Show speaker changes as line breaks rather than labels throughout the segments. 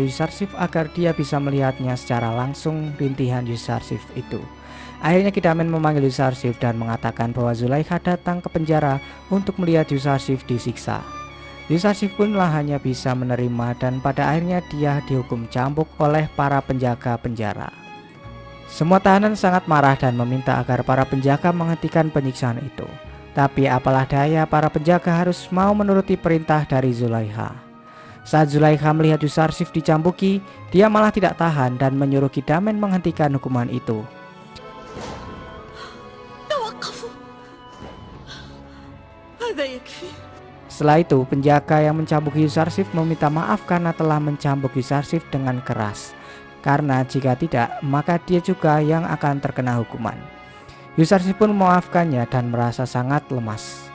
Yusarsif agar dia bisa melihatnya secara langsung rintihan Yusarsif itu. Akhirnya Kidamen memanggil Yusarsif dan mengatakan bahwa Zulaikha datang ke penjara untuk melihat Yusarsif disiksa. Yusarsif punlah hanya bisa menerima dan pada akhirnya dia dihukum cambuk oleh para penjaga penjara. Semua tahanan sangat marah dan meminta agar para penjaga menghentikan penyiksaan itu. Tapi apalah daya, para penjaga harus mau menuruti perintah dari Zulaikha. Saat Zulaikha melihat Yusarsif dicambuki, dia malah tidak tahan dan menyuruh Kidamen menghentikan hukuman itu. Setelah itu, penjaga yang mencambuki Yusarsif meminta maaf karena telah mencambuk Yusarsif dengan keras. Karena jika tidak, maka dia juga yang akan terkena hukuman. Yusarsif pun memaafkannya dan merasa sangat lemas.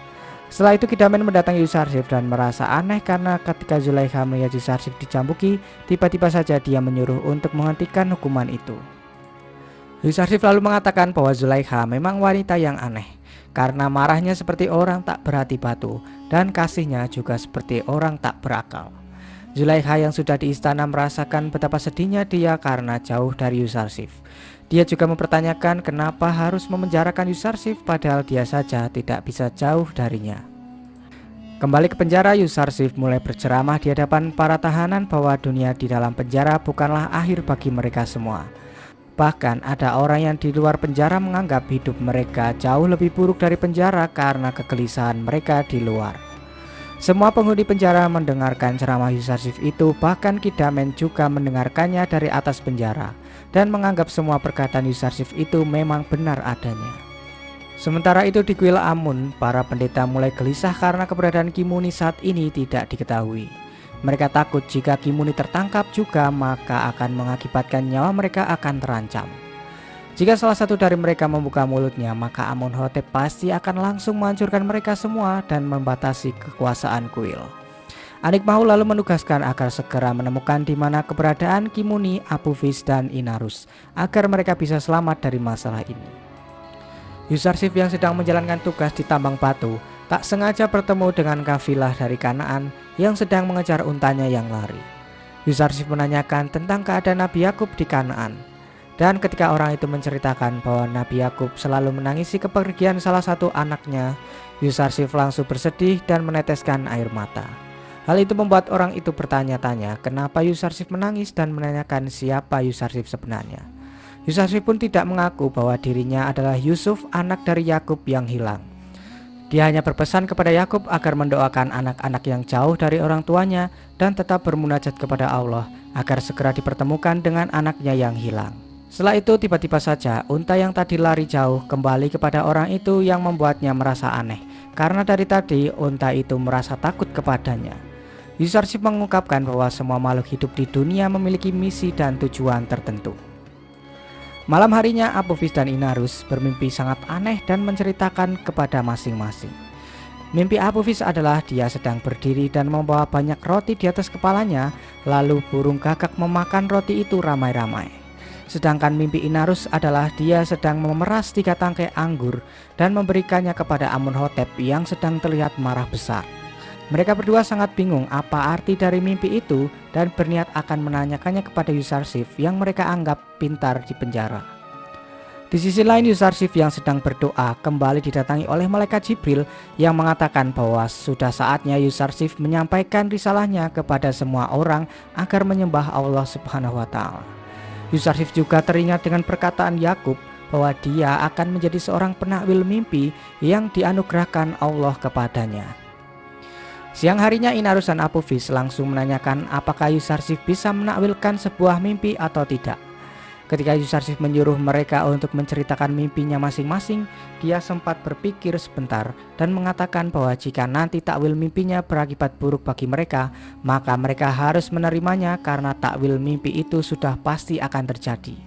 Setelah itu Kidamen mendatangi Yusarsif dan merasa aneh karena ketika Zulaikha melihat Yusarsif dicambuki, tiba-tiba saja dia menyuruh untuk menghentikan hukuman itu. Yusarsif lalu mengatakan bahwa Zulaikha memang wanita yang aneh, karena marahnya seperti orang tak berhati batu dan kasihnya juga seperti orang tak berakal. Zulaikha yang sudah di istana merasakan betapa sedihnya dia karena jauh dari Yusarsif. Dia juga mempertanyakan kenapa harus memenjarakan Yusarsif padahal dia saja tidak bisa jauh darinya. Kembali ke penjara, Yusarsif mulai berceramah di hadapan para tahanan bahwa dunia di dalam penjara bukanlah akhir bagi mereka semua. Bahkan ada orang yang di luar penjara menganggap hidup mereka jauh lebih buruk dari penjara karena kegelisahan mereka di luar. Semua penghuni penjara mendengarkan ceramah Yusarsif itu, bahkan Kidamen juga mendengarkannya dari atas penjara dan menganggap semua perkataan Yusarsif itu memang benar adanya. Sementara itu di kuil Amun, para pendeta mulai gelisah karena keberadaan Kimuni saat ini tidak diketahui. Mereka takut jika Kimuni tertangkap juga maka akan mengakibatkan nyawa mereka akan terancam. Jika salah satu dari mereka membuka mulutnya, maka Amunhotep pasti akan langsung menghancurkan mereka semua dan membatasi kekuasaan kuil. Anikmahu lalu menugaskan agar segera menemukan di mana keberadaan Kimuni, Apophis, dan Inarus agar mereka bisa selamat dari masalah ini. Yusarsif yang sedang menjalankan tugas di tambang batu tak sengaja bertemu dengan kafilah dari Kanaan yang sedang mengejar untanya yang lari. Yusarsif menanyakan tentang keadaan Nabi Yakub di Kanaan. Dan ketika orang itu menceritakan bahwa Nabi Yakub selalu menangisi kepergian salah satu anaknya, Yusarsif langsung bersedih dan meneteskan air mata. Hal itu membuat orang itu bertanya-tanya kenapa Yusarsif menangis dan menanyakan siapa Yusarsif sebenarnya. Yusarsif pun tidak mengaku bahwa dirinya adalah Yusuf, anak dari Yakub yang hilang. Dia hanya berpesan kepada Yakub agar mendoakan anak-anak yang jauh dari orang tuanya dan tetap bermunajat kepada Allah agar segera dipertemukan dengan anaknya yang hilang. Setelah itu tiba-tiba saja unta yang tadi lari jauh kembali kepada orang itu yang membuatnya merasa aneh, karena dari tadi unta itu merasa takut kepadanya. Yusarsif mengungkapkan bahwa semua makhluk hidup di dunia memiliki misi dan tujuan tertentu. Malam harinya Apophis dan Inarus bermimpi sangat aneh dan menceritakan kepada masing-masing. Mimpi Apophis adalah dia sedang berdiri dan membawa banyak roti di atas kepalanya, lalu burung gagak memakan roti itu ramai-ramai. Sedangkan mimpi Inarus adalah dia sedang memeras 3 tangkai anggur dan memberikannya kepada Amunhotep yang sedang terlihat marah besar. Mereka berdua sangat bingung apa arti dari mimpi itu dan berniat akan menanyakannya kepada Yusarsif yang mereka anggap pintar di penjara. Di sisi lain, Yusarsif yang sedang berdoa kembali didatangi oleh malaikat Jibril yang mengatakan bahwa sudah saatnya Yusarsif menyampaikan risalahnya kepada semua orang agar menyembah Allah Subhanahu wa Ta'ala. Yusarsif juga teringat dengan perkataan Yakub bahwa dia akan menjadi seorang penakwil mimpi yang dianugerahkan Allah kepadanya. Siang harinya Inarus dan Apophis langsung menanyakan apakah Yusarsif bisa menakwilkan sebuah mimpi atau tidak. Ketika Yusarsif menyuruh mereka untuk menceritakan mimpinya masing-masing, dia sempat berpikir sebentar dan mengatakan bahwa jika nanti takwil mimpinya berakibat buruk bagi mereka, maka mereka harus menerimanya karena takwil mimpi itu sudah pasti akan terjadi.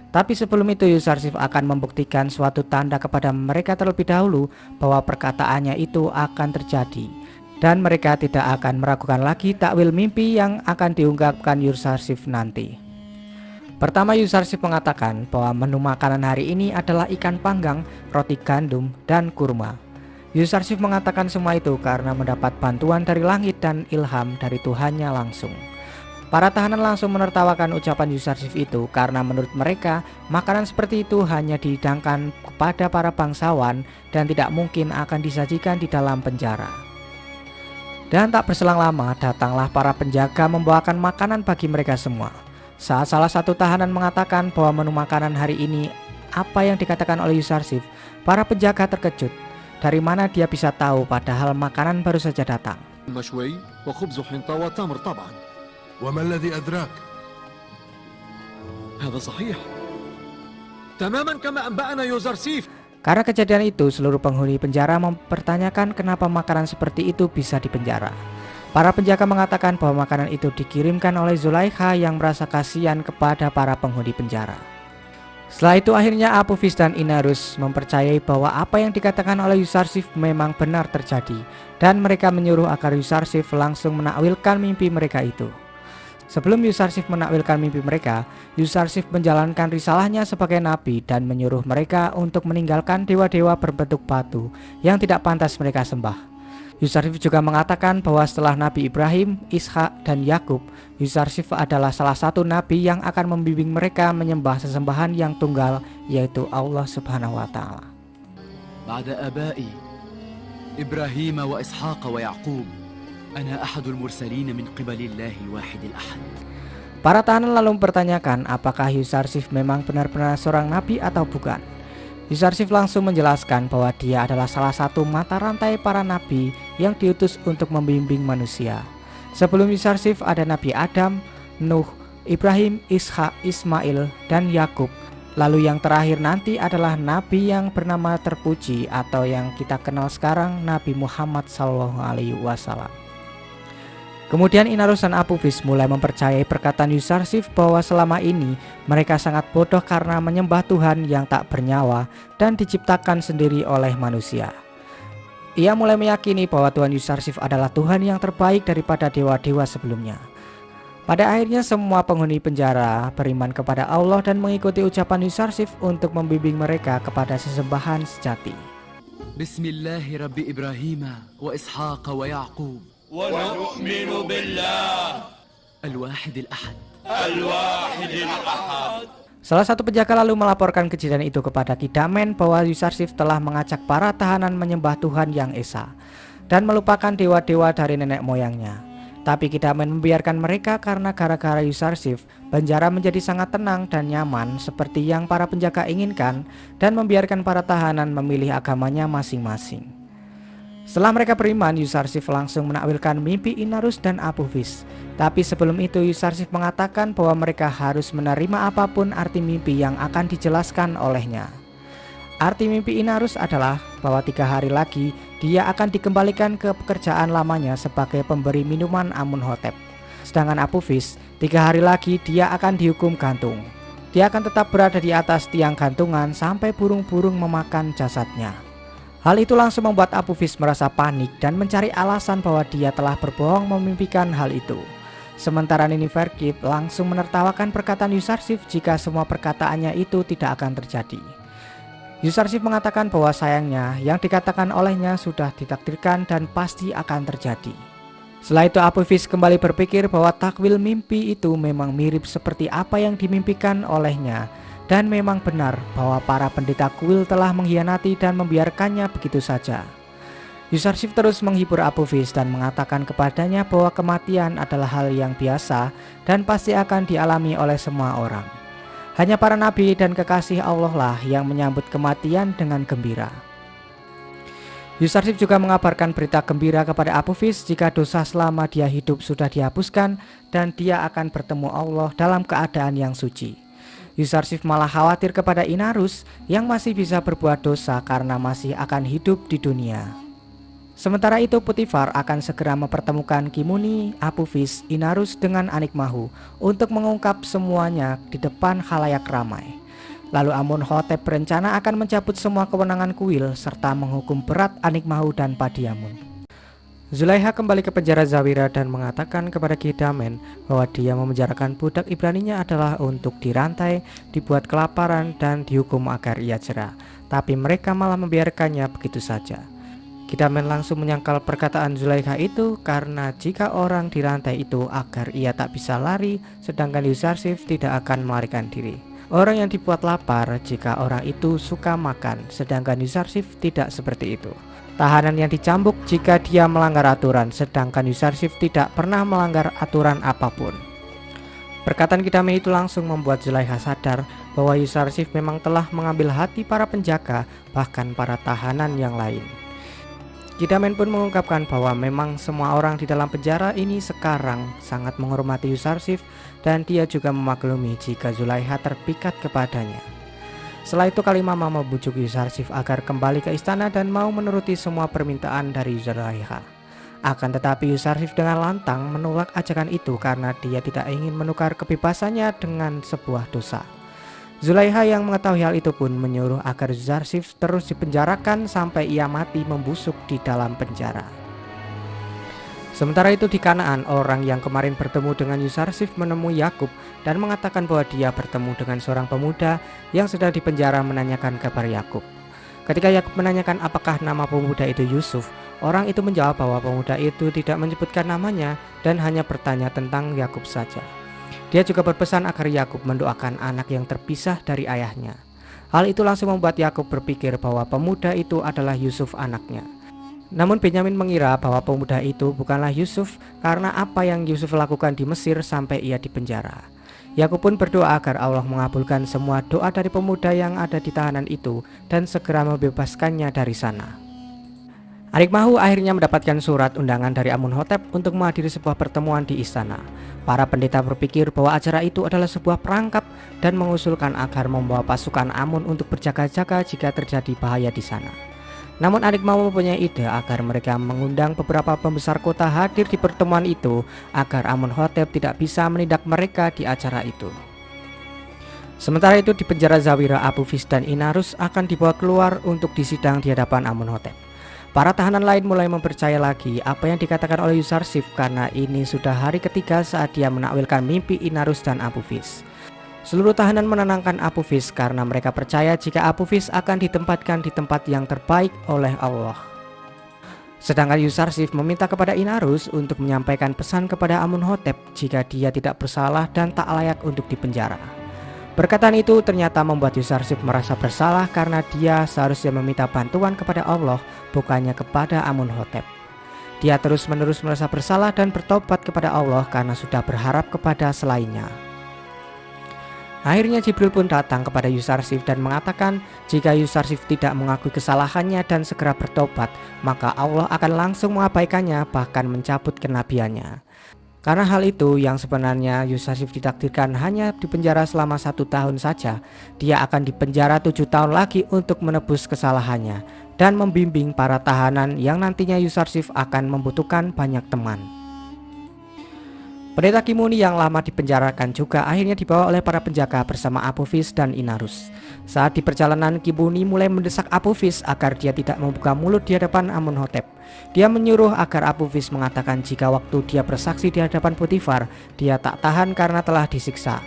Tapi sebelum itu Yusarsif akan membuktikan suatu tanda kepada mereka terlebih dahulu bahwa perkataannya itu akan terjadi, dan mereka tidak akan meragukan lagi takwil mimpi yang akan diungkapkan Yusarsif nanti. Pertama, Yusarsif mengatakan bahwa menu makanan hari ini adalah ikan panggang, roti gandum, dan kurma. Yusarsif mengatakan semua itu karena mendapat bantuan dari langit dan ilham dari Tuhannya langsung. Para tahanan langsung menertawakan ucapan Yusarsif itu karena menurut mereka makanan seperti itu hanya dihidangkan kepada para bangsawan dan tidak mungkin akan disajikan di dalam penjara. Dan tak berselang lama datanglah para penjaga membawakan makanan bagi mereka semua. Saat salah satu tahanan mengatakan bahwa menu makanan hari ini apa yang dikatakan oleh Yusarsif, para penjaga terkejut. Dari mana dia bisa tahu padahal makanan baru saja datang.
وما الذي أدراك؟
هذا صحيح تماما كما أنبأنا يوزرسيف.
Karena kejadian itu, seluruh penghuni penjara mempertanyakan kenapa makanan seperti itu bisa dipenjara. Para penjaga mengatakan bahwa makanan itu dikirimkan oleh Zulaikha yang merasa kasihan kepada para penghuni penjara. Setelah itu akhirnya Apophis dan Inarus mempercayai bahwa apa yang dikatakan oleh Yusarsif memang benar terjadi, dan mereka menyuruh agar Yusarsif langsung menakwilkan mimpi mereka itu. Sebelum Yusarsif menakwilkan mimpi mereka, Yusarsif menjalankan risalahnya sebagai nabi dan menyuruh mereka untuk meninggalkan dewa-dewa berbentuk batu yang tidak pantas mereka sembah. Yusarsif juga mengatakan bahwa setelah Nabi Ibrahim, Ishak, dan Yakub, Yusarsif adalah salah satu nabi yang akan membimbing mereka menyembah sesembahan yang tunggal, yaitu Allah Subhanahu wa Ta'ala.
بعد آبائي إبراهيم وإسحاق ويعقوب أنا أحد المرسلين من قبل الله الواحد الأحد.
Para tahanan lalu mempertanyakan apakah Yusarsif memang benar-benar seorang nabi atau bukan. Yusarsif langsung menjelaskan bahwa dia adalah salah satu mata rantai para nabi yang diutus untuk membimbing manusia. Sebelum Yusarsif ada Nabi Adam, Nuh, Ibrahim, Ishak, Ismail, dan Yakub. Lalu yang terakhir nanti adalah nabi yang bernama terpuji atau yang kita kenal sekarang, Nabi Muhammad SAW. Kemudian Inarus dan Apophis mulai mempercayai perkataan Yusarsif bahwa selama ini mereka sangat bodoh karena menyembah Tuhan yang tak bernyawa dan diciptakan sendiri oleh manusia. Ia mulai meyakini bahwa Tuhan Yusarsif adalah Tuhan yang terbaik daripada dewa-dewa sebelumnya. Pada akhirnya semua penghuni penjara beriman kepada Allah dan mengikuti ucapan Yusarsif untuk membimbing mereka kepada sesembahan sejati.
Bismillahi Rabbi Ibrahim wa Ishaq wa Yaqub
ونؤمن بالله
الواحد الأحد.
Salah satu penjaga lalu melaporkan kejadian itu kepada Kidamen bahwa Yusarsif telah mengajak para tahanan menyembah Tuhan yang esa dan melupakan dewa-dewa dari nenek moyangnya. Tapi Kidamen membiarkan mereka karena gara-gara Yusarsif, penjara menjadi sangat tenang dan nyaman seperti yang para penjaga inginkan dan membiarkan para tahanan memilih agamanya masing-masing. Setelah mereka beriman, Yusarsif langsung menakwilkan mimpi Inarus dan Apophis. Tapi sebelum itu Yusarsif mengatakan bahwa mereka harus menerima apapun arti mimpi yang akan dijelaskan olehnya. Arti mimpi Inarus adalah bahwa 3 hari lagi dia akan dikembalikan ke pekerjaan lamanya sebagai pemberi minuman Amunhotep. Sedangkan Apophis, 3 hari lagi dia akan dihukum gantung. Dia akan tetap berada di atas tiang gantungan sampai burung-burung memakan jasadnya. Hal itu langsung membuat Apophis merasa panik dan mencari alasan bahwa dia telah berbohong memimpikan hal itu. Sementara Niniferkip langsung menertawakan perkataan Yusarsif jika semua perkataannya itu tidak akan terjadi. Yusarsif mengatakan bahwa sayangnya yang dikatakan olehnya sudah ditakdirkan dan pasti akan terjadi. Setelah itu Apophis kembali berpikir bahwa takwil mimpi itu memang mirip seperti apa yang dimimpikan olehnya. Dan memang benar bahwa para pendeta kuil telah mengkhianati dan membiarkannya begitu saja. Yusarsif terus menghibur Apophis dan mengatakan kepadanya bahwa kematian adalah hal yang biasa dan pasti akan dialami oleh semua orang. Hanya para nabi dan kekasih Allah lah yang menyambut kematian dengan gembira. Yusarsif juga mengabarkan berita gembira kepada Apophis jika dosa selama dia hidup sudah dihapuskan dan dia akan bertemu Allah dalam keadaan yang suci. Yusarsif malah khawatir kepada Inarus yang masih bisa berbuat dosa karena masih akan hidup di dunia. Sementara itu Putifar akan segera mempertemukan Kimuni, Apophis, Inarus dengan Anikmahu untuk mengungkap semuanya di depan khalayak ramai. Lalu Amunhotep berencana akan mencabut semua kewenangan kuil serta menghukum berat Anikmahu dan Padiamun. Zulaikha kembali ke penjara Zawira dan mengatakan kepada Kidamen bahwa dia memenjarakan budak Ibraninya adalah untuk dirantai, dibuat kelaparan dan dihukum agar ia jera. Tapi mereka malah membiarkannya begitu saja. Kidamen langsung menyangkal perkataan Zulaikha itu karena jika orang dirantai itu agar ia tak bisa lari, sedangkan Yuzarsif tidak akan melarikan diri. Orang yang dibuat lapar jika orang itu suka makan, sedangkan Yuzarsif tidak seperti itu. Tahanan yang dicambuk jika dia melanggar aturan, sedangkan Yuzarsif tidak pernah melanggar aturan apapun. Perkataan Kidamen itu langsung membuat Zulaikha sadar bahwa Yuzarsif memang telah mengambil hati para penjaga, bahkan para tahanan yang lain. Kidamen pun mengungkapkan bahwa memang semua orang di dalam penjara ini sekarang sangat menghormati Yuzarsif dan dia juga memaklumi jika Zulaikha terpikat kepadanya. Setelah itu Kalimama membujuk Yuzarsif agar kembali ke istana dan mau menuruti semua permintaan dari Zulaikha. Akan tetapi Yuzarsif dengan lantang menolak ajakan itu karena dia tidak ingin menukar kebebasannya dengan sebuah dosa. Zulaikha yang mengetahui hal itu pun menyuruh agar Yuzarsif terus dipenjarakan sampai ia mati membusuk di dalam penjara. Sementara itu di Kanaan, orang yang kemarin bertemu dengan Yuzarsif menemui Yakub dan mengatakan bahwa dia bertemu dengan seorang pemuda yang sedang dipenjara menanyakan kabar Yakub. Ketika Yakub menanyakan apakah nama pemuda itu Yusuf, orang itu menjawab bahwa pemuda itu tidak menyebutkan namanya dan hanya bertanya tentang Yakub saja. Dia juga berpesan agar Yakub mendoakan anak yang terpisah dari ayahnya. Hal itu langsung membuat Yakub berpikir bahwa pemuda itu adalah Yusuf anaknya. Namun Benyamin mengira bahwa pemuda itu bukanlah Yusuf karena apa yang Yusuf lakukan di Mesir sampai ia dipenjara. Yakub pun berdoa agar Allah mengabulkan semua doa dari pemuda yang ada di tahanan itu dan segera membebaskannya dari sana. Anikmahu akhirnya mendapatkan surat undangan dari Amunhotep untuk menghadiri sebuah pertemuan di istana. Para pendeta berpikir bahwa acara itu adalah sebuah perangkap dan mengusulkan agar membawa pasukan Amun untuk berjaga-jaga jika terjadi bahaya di sana. Namun Anikmahu mempunyai ide agar mereka mengundang beberapa pembesar kota hadir di pertemuan itu agar Amunhotep tidak bisa menindak mereka di acara itu. Sementara itu di penjara Zawira, Abu-Fis dan Inarus akan dibawa keluar untuk disidang di hadapan Amunhotep. Para tahanan lain mulai mempercaya lagi apa yang dikatakan oleh Yuzarsif karena ini sudah hari ketiga saat dia menakwilkan mimpi Inarus dan Abu-Fis. Seluruh tahanan menenangkan Abu-Fis karena mereka percaya jika Abu-Fis akan ditempatkan di tempat yang terbaik oleh Allah. Sedangkan Yuzarsif meminta kepada Inarus untuk menyampaikan pesan kepada Amunhotep jika dia tidak bersalah dan tak layak untuk dipenjara. Perkataan itu ternyata membuat Yuzarsif merasa bersalah karena dia seharusnya meminta bantuan kepada Allah bukannya kepada Amunhotep. Dia terus-menerus merasa bersalah dan bertobat kepada Allah karena sudah berharap kepada selainnya. Akhirnya Jibril pun datang kepada Yuzarsif dan mengatakan jika Yuzarsif tidak mengakui kesalahannya dan segera bertobat, maka Allah akan langsung mengabaikannya bahkan mencabut kenabiannya. Karena hal itu yang sebenarnya Yuzarsif ditakdirkan hanya dipenjara selama 1 tahun saja, dia akan dipenjara 7 tahun lagi untuk menebus kesalahannya dan membimbing para tahanan yang nantinya Yuzarsif akan membutuhkan banyak teman. Pendeta Kimuni yang lama dipenjarakan juga akhirnya dibawa oleh para penjaga bersama Abu-Fis dan Inarus. Saat di perjalanan, Kimuni mulai mendesak Abu-Fis agar dia tidak membuka mulut di hadapan Amunhotep. Dia menyuruh agar Abu-Fis mengatakan jika waktu dia bersaksi di hadapan Potifar, dia tak tahan karena telah disiksa.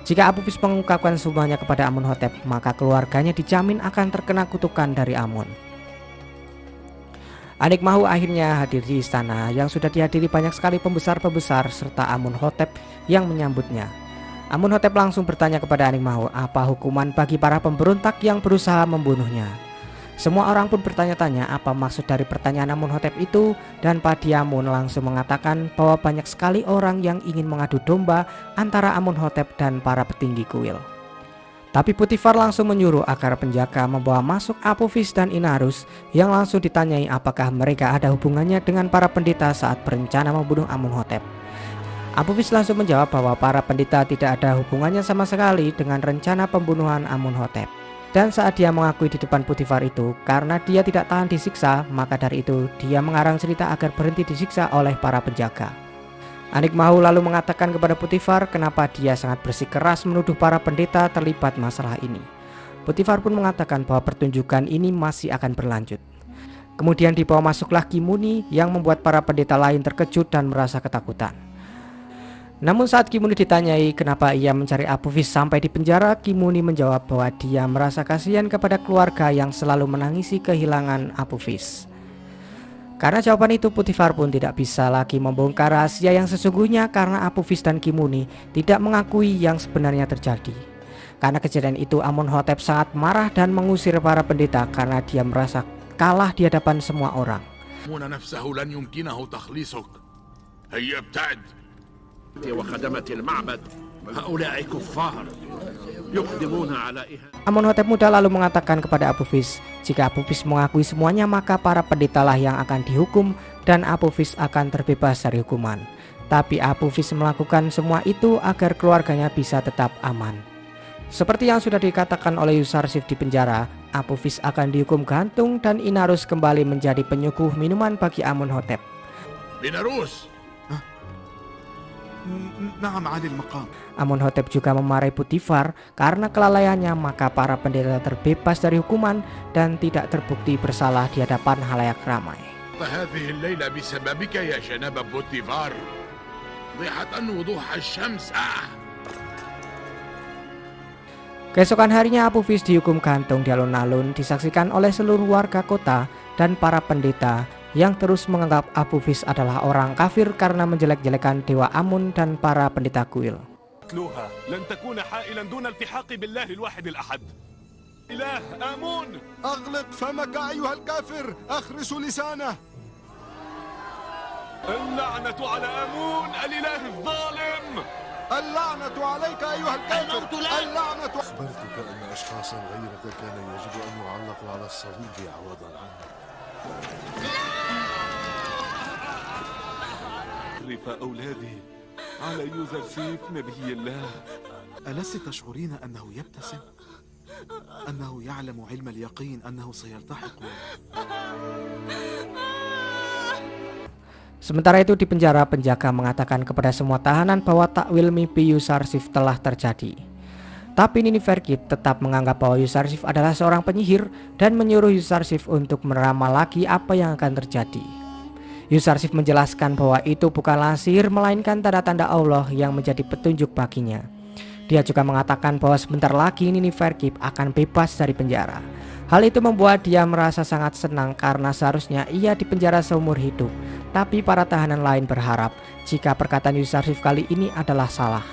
Jika Abu-Fis mengungkapkan semuanya kepada Amunhotep, maka keluarganya dijamin akan terkena kutukan dari Amun. Anikmahu akhirnya hadir di istana yang sudah dihadiri banyak sekali pembesar-pembesar serta Amunhotep yang menyambutnya. Amunhotep langsung bertanya kepada Anikmahu apa hukuman bagi para pemberontak yang berusaha membunuhnya. Semua orang pun bertanya-tanya apa maksud dari pertanyaan Amunhotep itu, dan Padiamun langsung mengatakan bahwa banyak sekali orang yang ingin mengadu domba antara Amunhotep dan para petinggi kuil. Tapi Potifar langsung menyuruh agar penjaga membawa masuk Abu-Fis dan Inarus yang langsung ditanyai apakah mereka ada hubungannya dengan para pendeta saat berencana membunuh Amunhotep. Abu-Fis langsung menjawab bahwa para pendeta tidak ada hubungannya sama sekali dengan rencana pembunuhan Amunhotep. Dan saat dia mengakui di depan Potifar itu karena dia tidak tahan disiksa, maka dari itu dia mengarang cerita agar berhenti disiksa oleh para penjaga. Anikmahu lalu mengatakan kepada Potifar kenapa dia sangat bersikeras menuduh para pendeta terlibat masalah ini. Potifar pun mengatakan bahwa pertunjukan ini masih akan berlanjut. Kemudian dibawa masuklah Kimuni yang membuat para pendeta lain terkejut dan merasa ketakutan. Namun saat Kimuni ditanyai kenapa ia mencari Abu-Fis sampai di penjara, Kimuni menjawab bahwa dia merasa kasihan kepada keluarga yang selalu menangisi kehilangan Abu-Fis. Karena jawaban itu, Potifar pun tidak bisa lagi membongkar rahasia yang sesungguhnya karena Apophis dan Kimuni tidak mengakui yang sebenarnya terjadi. Karena kejadian itu, Amonhotep sangat marah dan mengusir para pendeta karena dia merasa kalah di hadapan semua orang.
نفسه لن يمكنه تخليصك هيا ابتعد وخدمة المعبد هؤلاء كفار يقدمون على
Amonhotep muda lalu mengatakan kepada Apophis, jika Apophis mengakui semuanya maka para pendetalah yang akan dihukum dan Apophis akan terbebas dari hukuman. Tapi Apophis melakukan semua itu agar keluarganya bisa tetap aman. Seperti yang sudah dikatakan oleh Yusarsif di penjara, Apophis akan dihukum gantung dan Inarus kembali menjadi penyuguh minuman bagi Amonhotep.
Inarus.
نعم عالي المقام.
Amonhotep juga memarahi Potifar karena kelalaiannya, maka para pendeta terbebas dari hukuman dan tidak terbukti bersalah di hadapan halayak ramai.
هذه الليلة بسببك يا جناب بوتيفار ضيحة وضوح الشمس.
Keesokan harinya Apophis dihukum gantung di alun-alun, disaksikan oleh seluruh warga kota dan para pendeta yang terus menganggap Apophis adalah orang kafir karena menjelek-jelekan dewa Amun dan para pendeta kuil.
لن تكون حائلا دون التحاق بالله الواحد الأحد. إله آمون أغلق فمك أيها الكافر أخرس لسانه. اللعنة على آمون الإله الظالم. اللعنة عليك أيها الكافر. اللعنة.
أخبرتك أن أشخاصا غيرك كان يجب أن يعلقوا على الصليب عوضا عنك.
رف أولادي على يوزرسيف نبي الله. ألست تشعرين أنه يبتسم؟ أنه يعلم علم اليقين أنه سيلتحق.
Sementara itu di penjara, penjaga mengatakan kepada semua tahanan bahwa takwil mimpi Yusarsif telah terjadi. Tapi Niniferkip tetap menganggap bahwa Yusarsif adalah seorang penyihir dan menyuruh Yusarsif untuk meramal lagi apa yang akan terjadi. Yusarsif menjelaskan bahwa itu bukanlah sihir melainkan tanda-tanda Allah yang menjadi petunjuk baginya. Dia juga mengatakan bahwa sebentar lagi Niniferkip akan bebas dari penjara. Hal itu membuat dia merasa sangat senang karena seharusnya ia dipenjara seumur hidup. Tapi para tahanan lain berharap jika perkataan Yusarsif kali ini adalah salah.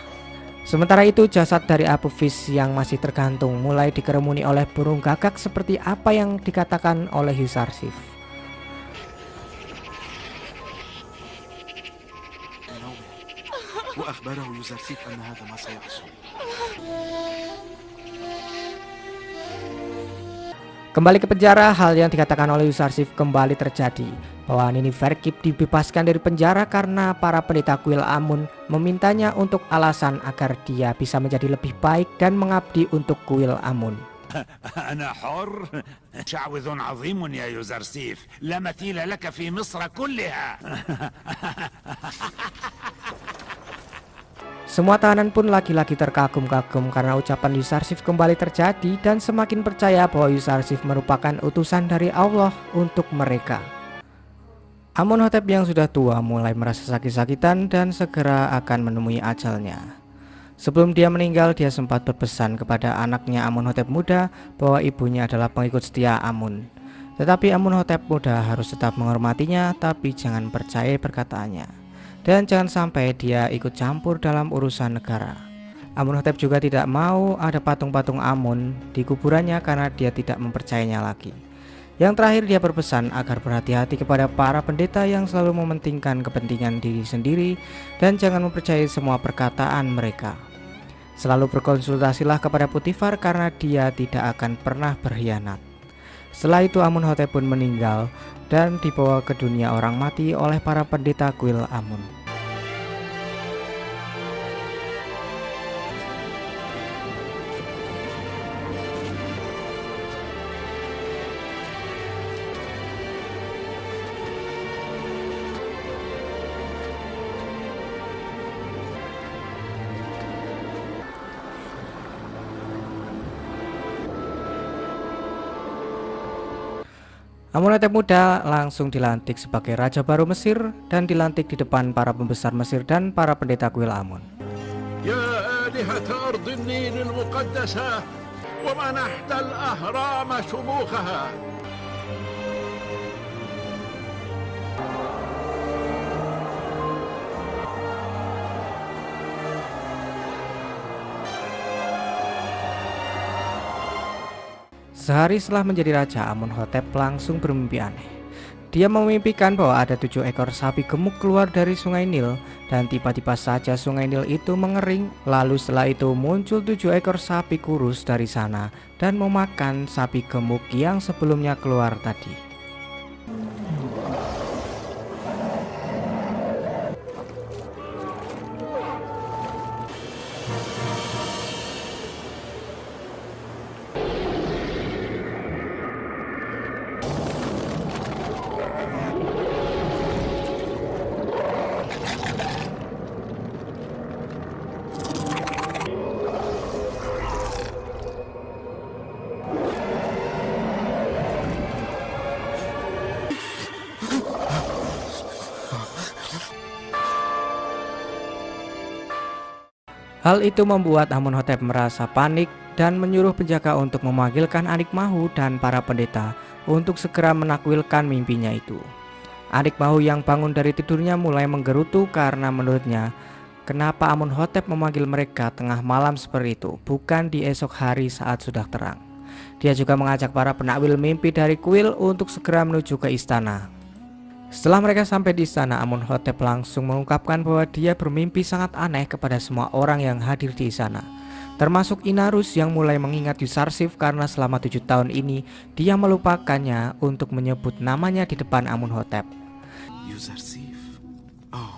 Sementara itu jasad dari Apophis yang masih tergantung mulai dikerumuni oleh burung gagak seperti apa yang dikatakan oleh Yusarsif.
وأخبره يوزرسيف أن هذا ما سيحصل.
Kembali ke penjara, hal yang dikatakan oleh Yusarsif kembali terjadi, bahwa Niniferkip dibebaskan dari penjara karena para pendeta kuil Amun memintanya untuk alasan agar dia bisa menjadi lebih baik dan mengabdi untuk kuil Amun.
أنا حر. شعوذ عظيم يا يوزرسيف لا مثيل لك في مصر كلها.
Semua tahanan pun lagi-lagi terkagum-kagum karena ucapan Yusarsif kembali terjadi dan semakin percaya bahwa Yusarsif merupakan utusan dari Allah untuk mereka. Amonhotep yang sudah tua mulai merasa sakit-sakitan dan segera akan menemui ajalnya. Sebelum dia meninggal, dia sempat berpesan kepada anaknya Amonhotep muda bahwa ibunya adalah pengikut setia Amun. Tetapi Amonhotep muda harus tetap menghormatinya, tapi jangan percaya perkataannya. Dan jangan sampai dia ikut campur dalam urusan negara. Amonhotep juga tidak mau ada patung-patung Amun di kuburannya karena dia tidak mempercayainya lagi. Yang terakhir, dia berpesan agar berhati-hati kepada para pendeta yang selalu mementingkan kepentingan diri sendiri dan jangan mempercayai semua perkataan mereka. Selalu berkonsultasilah kepada Potifar karena dia tidak akan pernah berkhianat. Setelah itu Amonhotep pun meninggal dan dibawa ke dunia orang mati oleh para pendeta kuil Amun. Amonhotep muda langsung dilantik sebagai raja baru Mesir dan dilantik di depan para pembesar Mesir dan para pendeta kuil Amun.
يا آلهة أرض النيل المقدسة ومنحت الأهرام شموخها
Sehari setelah menjadi raja, Amunhotep langsung bermimpi aneh. Dia memimpikan bahwa ada 7 ekor sapi gemuk keluar dari sungai Nil, dan tiba-tiba saja sungai Nil itu mengering. Lalu setelah itu muncul 7 ekor sapi kurus dari sana dan memakan sapi gemuk yang sebelumnya keluar tadi. Hal itu membuat Amunhotep merasa panik dan menyuruh penjaga untuk memanggilkan Adik Mahu dan para pendeta untuk segera menakwilkan mimpinya itu. Adik Mahu yang bangun dari tidurnya mulai menggerutu karena menurutnya, kenapa Amunhotep memanggil mereka tengah malam seperti itu, bukan di esok hari saat sudah terang. Dia juga mengajak para penakwil mimpi dari kuil untuk segera menuju ke istana. Setelah mereka sampai di istana, Amunhotep langsung mengungkapkan bahwa dia bermimpi sangat aneh kepada semua orang yang hadir di istana, termasuk Inarus yang mulai mengingat Yuzarsif karena selama 7 tahun ini dia melupakannya untuk menyebut namanya di depan Amunhotep.
يوزرسيف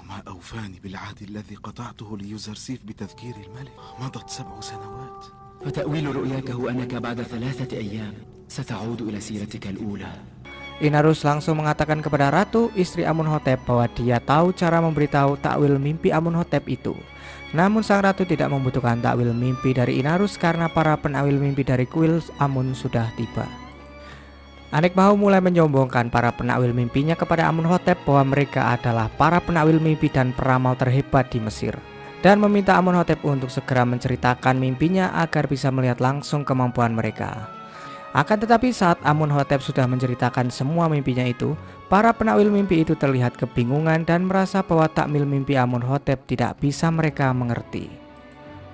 ما أوفاني بالعهد الذي قطعته ليوزرسيف بتذكير الملك. مضت 7 سنوات.
فتأويل رؤياك هو أنك بعد 3 أيام ستعود إلى سيرتك الأولى.
Inarus langsung mengatakan kepada Ratu, istri Amunhotep, bahwa dia tahu cara memberitahu takwil mimpi Amunhotep itu. Namun sang ratu tidak membutuhkan takwil mimpi dari Inarus karena para penakwil mimpi dari kuil Amun sudah tiba. Adik Mahu mulai menyombongkan para penakwil mimpinya kepada Amunhotep bahwa mereka adalah para penakwil mimpi dan peramal terhebat di Mesir, dan meminta Amunhotep untuk segera menceritakan mimpinya agar bisa melihat langsung kemampuan mereka. Akan tetapi saat Amunhotep sudah menceritakan semua mimpinya itu, para penakwil mimpi itu terlihat kebingungan dan merasa bahwa takwil mimpi Amunhotep tidak bisa mereka mengerti.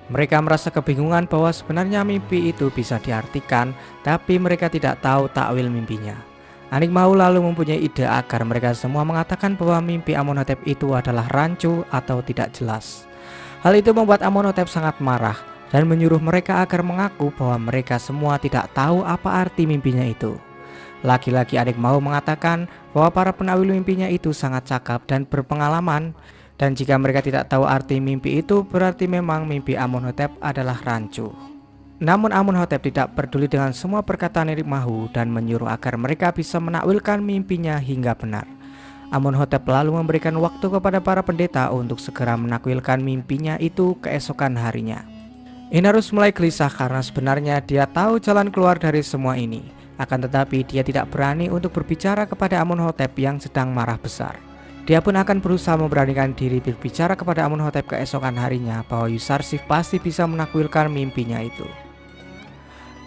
Mereka merasa kebingungan bahwa sebenarnya mimpi itu bisa diartikan, tapi mereka tidak tahu takwil mimpinya. Adik Mahu lalu mempunyai ide agar mereka semua mengatakan bahwa mimpi Amunhotep itu adalah rancu atau tidak jelas. Hal itu membuat Amunhotep sangat marah dan menyuruh mereka agar mengaku bahwa mereka semua tidak tahu apa arti mimpinya itu. Laki-laki Adik Mahu mengatakan bahwa para penakwil mimpinya itu sangat cakap dan berpengalaman, dan jika mereka tidak tahu arti mimpi itu berarti memang mimpi Amunhotep adalah rancu. Namun Amunhotep tidak peduli dengan semua perkataan Adik Mahu dan menyuruh agar mereka bisa menakwilkan mimpinya hingga benar. Amunhotep lalu memberikan waktu kepada para pendeta untuk segera menakwilkan mimpinya itu keesokan harinya. Inarus mulai gelisah karena sebenarnya dia tahu jalan keluar dari semua ini. Akan tetapi dia tidak berani untuk berbicara kepada Amunhotep yang sedang marah besar. Dia pun akan berusaha memberanikan diri berbicara kepada Amunhotep keesokan harinya bahwa Yuzarsif pasti bisa menakwilkan mimpinya itu.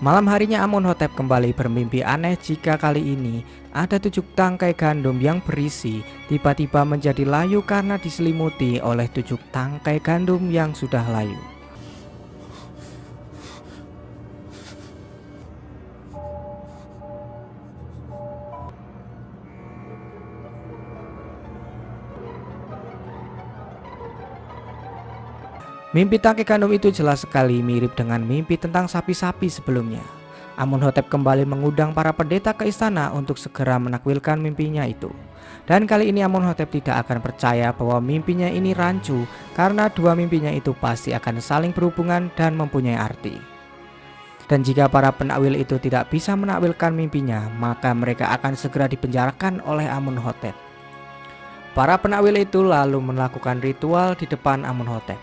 Malam harinya Amunhotep kembali bermimpi aneh jika kali ini ada 7 tangkai gandum yang berisi tiba-tiba menjadi layu karena diselimuti oleh 7 tangkai gandum yang sudah layu. Mimpi tangkai gandum itu jelas sekali mirip dengan mimpi tentang sapi-sapi sebelumnya. Amunhotep kembali mengundang para pendeta ke istana untuk segera menakwilkan mimpinya itu. Dan kali ini Amunhotep tidak akan percaya bahwa mimpinya ini rancu, karena 2 mimpinya itu pasti akan saling berhubungan dan mempunyai arti. Dan jika para penakwil itu tidak bisa menakwilkan mimpinya, maka mereka akan segera dipenjarakan oleh Amunhotep. Para penakwil itu lalu melakukan ritual di depan Amunhotep.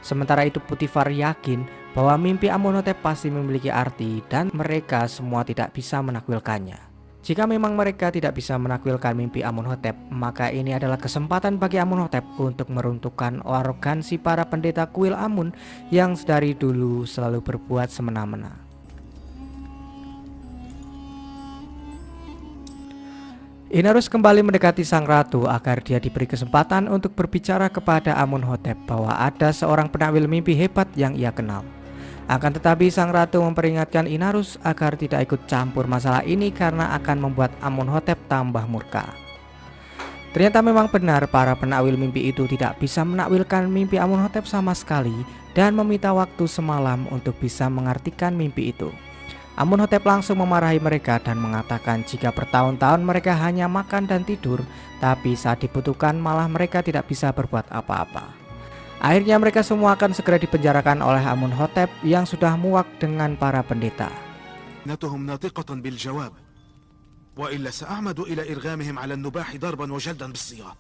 Sementara itu Potifar yakin bahwa mimpi Amunhotep pasti memiliki arti dan mereka semua tidak bisa menakwilkannya. Jika memang mereka tidak bisa menakwilkan mimpi Amunhotep, maka ini adalah kesempatan bagi Amunhotep untuk meruntuhkan arogansi para pendeta kuil Amun yang dari dulu selalu berbuat semena-mena. Inarus kembali mendekati sang ratu agar dia diberi kesempatan untuk berbicara kepada Amunhotep bahwa ada seorang penakwil mimpi hebat yang ia kenal. Akan tetapi sang ratu memperingatkan Inarus agar tidak ikut campur masalah ini karena akan membuat Amunhotep tambah murka. Ternyata memang benar para penakwil mimpi itu tidak bisa menakwilkan mimpi Amunhotep sama sekali dan meminta waktu semalam untuk bisa mengartikan mimpi itu. Amunhotep langsung memarahi mereka dan mengatakan jika bertahun-tahun mereka hanya makan dan tidur, tapi saat dibutuhkan malah mereka tidak bisa berbuat apa-apa. Akhirnya mereka semua akan segera dipenjarakan oleh Amunhotep yang sudah muak dengan para pendeta.
نتهم ناطقة بالجواب وإلا سأعمد إلى إرغامهم على النباح ضربا وجلدا بالسياط.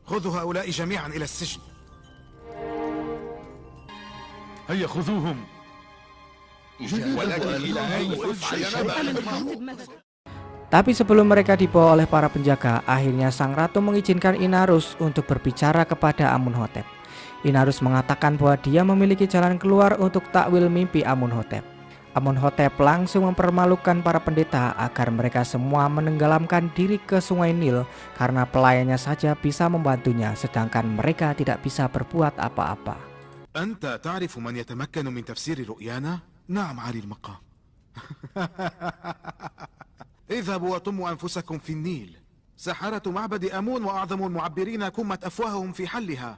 خذوا هؤلاء جميعا إلى السجن.
هيا خذوهم.
Tapi sebelum mereka dibawa oleh para penjaga, akhirnya sang ratu mengizinkan Inarus untuk berbicara kepada Amunhotep. Inarus mengatakan bahwa dia memiliki jalan keluar untuk takwil mimpi Amunhotep. Amunhotep langsung mempermalukan para pendeta agar mereka semua menenggelamkan diri ke sungai Nil karena pelayannya saja bisa membantunya sedangkan mereka tidak bisa berbuat apa-apa.
أنت تعرف من يتمكن من تفسير رؤيانا؟ نعم عالي المقام. اذهبوا وطموا أنفسكم في النيل. سحرة معبد آمون وأعظم المعبرين كمت أفواههم في حلها.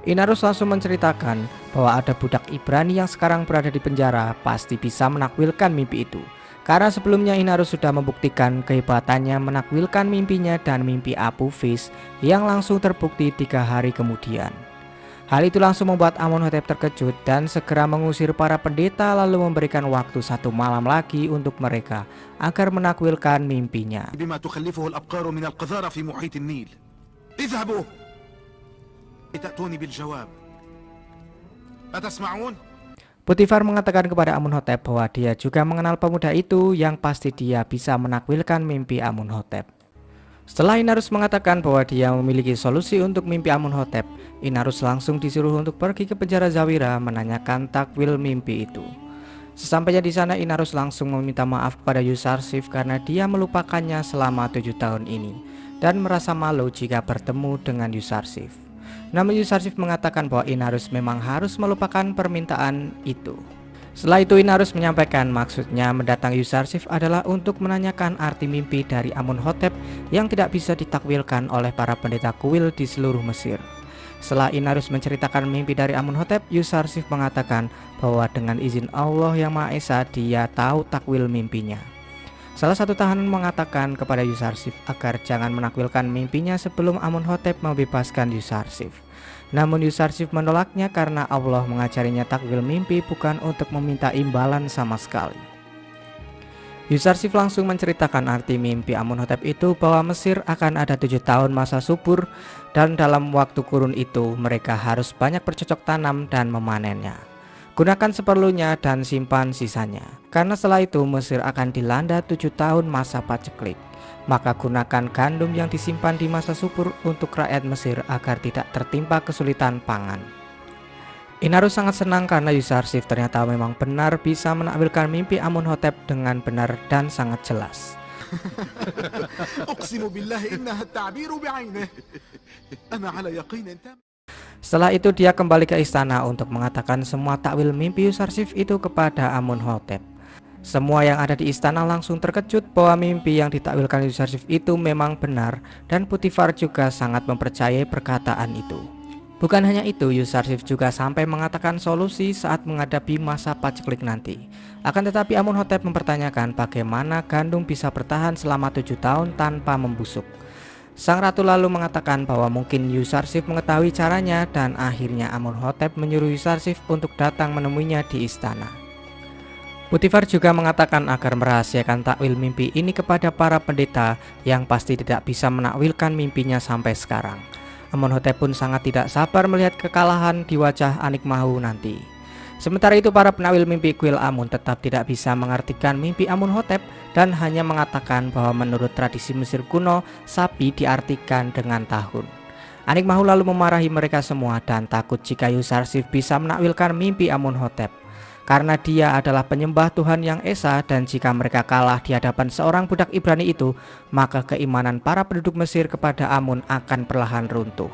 Inarus langsung menceritakan bahwa ada budak Ibrani yang sekarang berada di penjara pasti bisa menakwilkan mimpi itu. Karena sebelumnya Inarus sudah membuktikan kehebatannya menakwilkan mimpinya dan mimpi Apophis yang langsung terbukti 3 hari kemudian. Hal itu langsung membuat Amunhotep terkejut dan segera mengusir para pendeta lalu memberikan waktu 1 malam lagi untuk mereka agar menakwilkan mimpinya.
بما تخلفه الأبقار من القذارة في محيط النيل. اذهبوا لتأتوني بالجواب. أتسمعون؟
Potifar mengatakan kepada Amunhotep bahwa dia juga mengenal pemuda itu yang pasti dia bisa menakwilkan mimpi Amunhotep. Setelah Inarus mengatakan bahwa dia memiliki solusi untuk mimpi Amunhotep, Inarus langsung disuruh untuk pergi ke penjara Zawira menanyakan takwil mimpi itu. Sesampainya di sana, Inarus langsung meminta maaf kepada Yusarsif karena dia melupakannya selama 7 tahun ini dan merasa malu jika bertemu dengan Yusarsif. Namun Yusarsif mengatakan bahwa Inarus memang harus melupakan permintaan itu. Setelah itu Inarus menyampaikan maksudnya mendatangi Yusarsif adalah untuk menanyakan arti mimpi dari Amunhotep yang tidak bisa ditakwilkan oleh para pendeta kuil di seluruh Mesir. Setelah Inarus menceritakan mimpi dari Amunhotep, Yusarsif mengatakan bahwa dengan izin Allah yang Maha Esa dia tahu takwil mimpinya. Salah satu tahanan mengatakan kepada Yusarsif agar jangan menakwilkan mimpinya sebelum Amunhotep membebaskan Yusarsif. Namun Yusarsif menolaknya karena Allah mengajarinya takwil mimpi bukan untuk meminta imbalan sama sekali. Yusarsif langsung menceritakan arti mimpi Amunhotep itu bahwa Mesir akan ada 7 tahun masa subur dan dalam waktu kurun itu mereka harus banyak bercocok tanam dan memanennya. Gunakan seperlunya dan simpan sisanya. Karena setelah itu Mesir akan dilanda 7 tahun masa paceklik. Maka gunakan gandum yang disimpan di masa subur untuk rakyat Mesir agar tidak tertimpa kesulitan pangan. Inarus sangat senang karena Yusarsif ternyata memang benar bisa menakwilkan mimpi Amunhotep dengan benar dan sangat jelas.
أقسم بالله إنها التعبير بعينه. أنا على يقين تام.
Setelah itu dia kembali ke istana untuk mengatakan semua takwil mimpi Yusarsif itu kepada Amunhotep. Semua yang ada di istana langsung terkejut bahwa mimpi yang ditakwilkan Yusarsif itu memang benar dan Potifar juga sangat mempercayai perkataan itu. Bukan hanya itu, Yusarsif juga sampai mengatakan solusi saat menghadapi masa paceklik nanti. Akan tetapi Amunhotep mempertanyakan bagaimana gandum bisa bertahan selama 7 tahun tanpa membusuk. Sang ratu lalu mengatakan bahwa mungkin Yusarsif mengetahui caranya dan akhirnya Amunhotep menyuruh Yusarsif untuk datang menemuinya di istana. Potifar juga mengatakan agar merahasiakan takwil mimpi ini kepada para pendeta yang pasti tidak bisa menakwilkan mimpinya sampai sekarang. Amunhotep pun sangat tidak sabar melihat kekalahan di wajah Anikmahu nanti. Sementara itu para penakwil mimpi kuil Amun tetap tidak bisa mengartikan mimpi Amunhotep dan hanya mengatakan bahwa menurut tradisi Mesir kuno, sapi diartikan dengan tahun. Anikmahu lalu memarahi mereka semua dan takut jika Yusarsif bisa menakwilkan mimpi Amunhotep. Karena dia adalah penyembah Tuhan yang Esa dan jika mereka kalah di hadapan seorang budak Ibrani itu, maka keimanan para penduduk Mesir kepada Amun akan perlahan runtuh.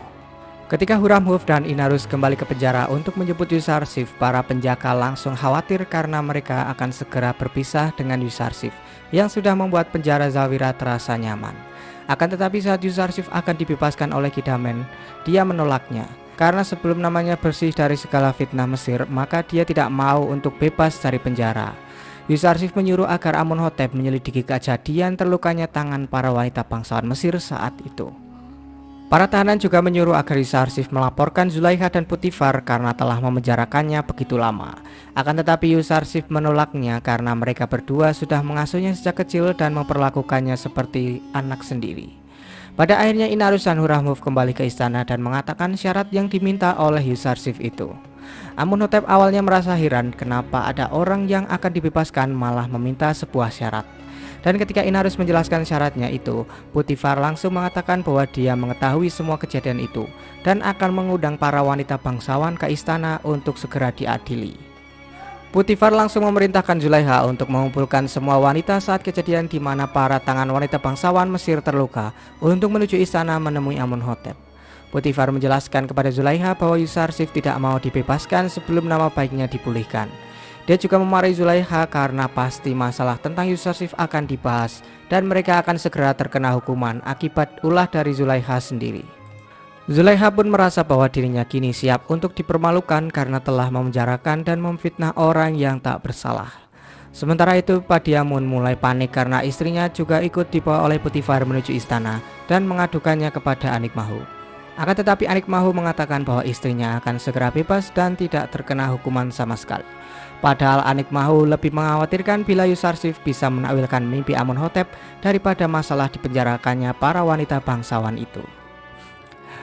Ketika Hurramhuf dan Inarus kembali ke penjara untuk menjemput Yusarsif, para penjaga langsung khawatir karena mereka akan segera berpisah dengan Yusarsif yang sudah membuat penjara Zawira terasa nyaman. Akan tetapi saat Yusarsif akan dibebaskan oleh Kidamen, dia menolaknya. Karena sebelum namanya bersih dari segala fitnah Mesir, maka dia tidak mau untuk bebas dari penjara. Yusarsif menyuruh agar Amunhotep menyelidiki kejadian terlukanya tangan para wanita bangsawan Mesir saat itu. Para tahanan juga menyuruh agar Yusarsif melaporkan Zulaikha dan Potifar karena telah memenjarakannya begitu lama. Akan tetapi Yusarsif menolaknya karena mereka berdua sudah mengasuhnya sejak kecil dan memperlakukannya seperti anak sendiri. Pada akhirnya Inarus dan Hurramhuf kembali ke istana dan mengatakan syarat yang diminta oleh Yusarsif itu. Amunhotep awalnya merasa heran kenapa ada orang yang akan dibebaskan malah meminta sebuah syarat. Dan ketika Inarus menjelaskan syaratnya itu, Potifar langsung mengatakan bahwa dia mengetahui semua kejadian itu dan akan mengundang para wanita bangsawan ke istana untuk segera diadili. Potifar langsung memerintahkan Zulaikha untuk mengumpulkan semua wanita saat kejadian di mana para tangan wanita bangsawan Mesir terluka untuk menuju istana menemui Amunhotep. Potifar menjelaskan kepada Zulaikha bahwa Yusarsif tidak mau dibebaskan sebelum nama baiknya dipulihkan. Dia juga memarahi Zulaikha karena pasti masalah tentang Yusarsif akan dibahas dan mereka akan segera terkena hukuman akibat ulah dari Zulaikha sendiri. Zulaikha pun merasa bahwa dirinya kini siap untuk dipermalukan karena telah memenjarakan dan memfitnah orang yang tak bersalah. Sementara itu Padiamun mulai panik karena istrinya juga ikut dibawa oleh Potifar menuju istana dan mengadukannya kepada Anikmahu. Akan tetapi Anikmahu mengatakan bahwa istrinya akan segera bebas dan tidak terkena hukuman sama sekali. Padahal Anikmahu lebih mengkhawatirkan bila Yusarsif bisa menakwilkan mimpi Amunhotep daripada masalah dipenjarakannya para wanita bangsawan itu.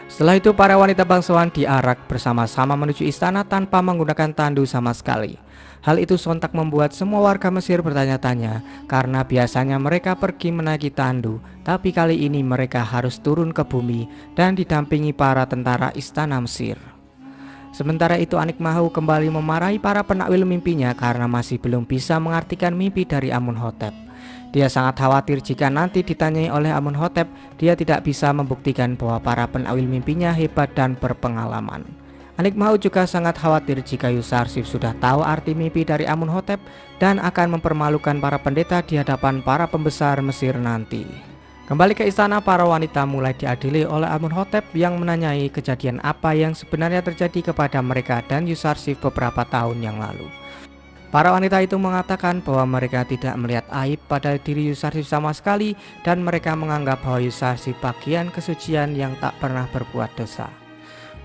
Setelah itu para wanita bangsawan diarak bersama-sama menuju istana tanpa menggunakan tandu sama sekali. Hal itu sontak membuat semua warga Mesir bertanya-tanya karena biasanya mereka pergi menaiki tandu, tapi kali ini mereka harus turun ke bumi dan didampingi para tentara istana Mesir. Sementara itu Anikmahu kembali memarahi para penakwil mimpinya karena masih belum bisa mengartikan mimpi dari Amunhotep. Dia sangat khawatir jika nanti ditanyai oleh Amunhotep, dia tidak bisa membuktikan bahwa para penakwil mimpinya hebat dan berpengalaman. Anikmahu juga sangat khawatir jika Yusarsif sudah tahu arti mimpi dari Amunhotep dan akan mempermalukan para pendeta di hadapan para pembesar Mesir nanti. Kembali ke istana, para wanita mulai diadili oleh Amunhotep yang menanyai kejadian apa yang sebenarnya terjadi kepada mereka dan Yusarsif beberapa tahun yang lalu. Para wanita itu mengatakan bahwa mereka tidak melihat aib pada diri Yusarsif sama sekali dan mereka menganggap bahwa Yusarsif bagian kesucian yang tak pernah berbuat dosa.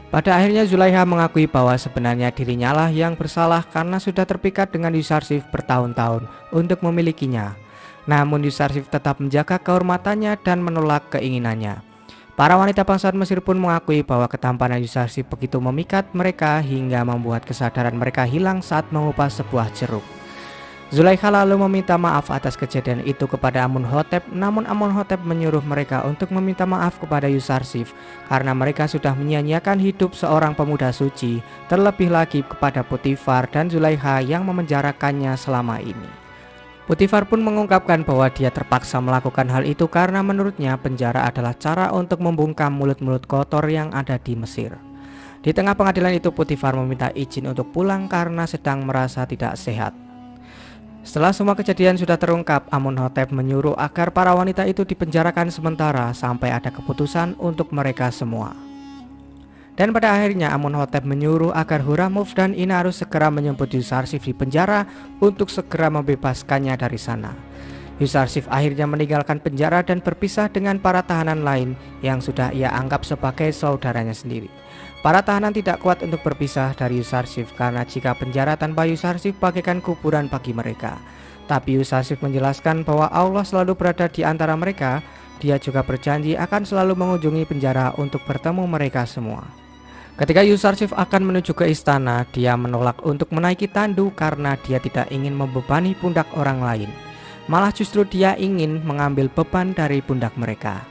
Pada akhirnya Zulaikha mengakui bahwa sebenarnya dirinya lah yang bersalah karena sudah terpikat dengan Yusarsif bertahun-tahun untuk memilikinya. Namun Yusarsif tetap menjaga kehormatannya dan menolak keinginannya. Para wanita bangsawan Mesir pun mengakui bahwa ketampanan Yusarsif begitu memikat mereka hingga membuat kesadaran mereka hilang saat mengupas sebuah jeruk. Zulaikha lalu meminta maaf atas kejadian itu kepada Amunhotep, namun Amunhotep menyuruh mereka untuk meminta maaf kepada Yusarsif karena mereka sudah menyia-nyiakan hidup seorang pemuda suci, terlebih lagi kepada Potifar dan Zulaikha yang memenjarakannya selama ini. Potifar pun mengungkapkan bahwa dia terpaksa melakukan hal itu karena menurutnya penjara adalah cara untuk membungkam mulut-mulut kotor yang ada di Mesir. Di tengah pengadilan itu Potifar meminta izin untuk pulang karena sedang merasa tidak sehat. Setelah semua kejadian sudah terungkap, Amunhotep menyuruh agar para wanita itu dipenjarakan sementara sampai ada keputusan untuk mereka semua. Dan pada akhirnya Amunhotep menyuruh agar Hurramhuf dan Inarus segera menjemput Yusarsif di penjara untuk segera membebaskannya dari sana. Yusarsif akhirnya meninggalkan penjara dan berpisah dengan para tahanan lain yang sudah ia anggap sebagai saudaranya sendiri. Para tahanan tidak kuat untuk berpisah dari Yusarsif karena jika penjara tanpa Yusarsif bagaikan kuburan bagi mereka. Tapi Yusarsif menjelaskan bahwa Allah selalu berada di antara mereka. Dia juga berjanji akan selalu mengunjungi penjara untuk bertemu mereka semua. Ketika Yusarsif akan menuju ke istana, dia menolak untuk menaiki tandu karena dia tidak ingin membebani pundak orang lain. Malah justru dia ingin mengambil beban dari pundak mereka.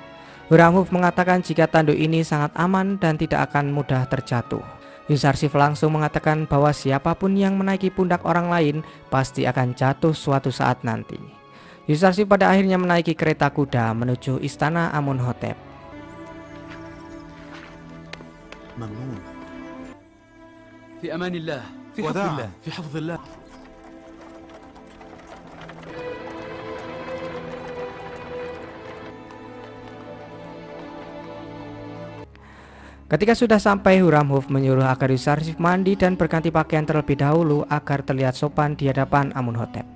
Hurramhuf mengatakan jika tandu ini sangat aman dan tidak akan mudah terjatuh. Yusarsif langsung mengatakan bahwa siapapun yang menaiki pundak orang lain pasti akan jatuh suatu saat nanti. Yusarsif pada akhirnya menaiki kereta kuda menuju istana Amunhotep.
ممنون.
في أمان الله، في حفظ الله.
وداعا في حفظ الله.
Ketika sudah sampai, Huramhuf menyuruh agar Yusarsif mandi dan berganti pakaian terlebih dahulu agar terlihat sopan di hadapan Amunhotep.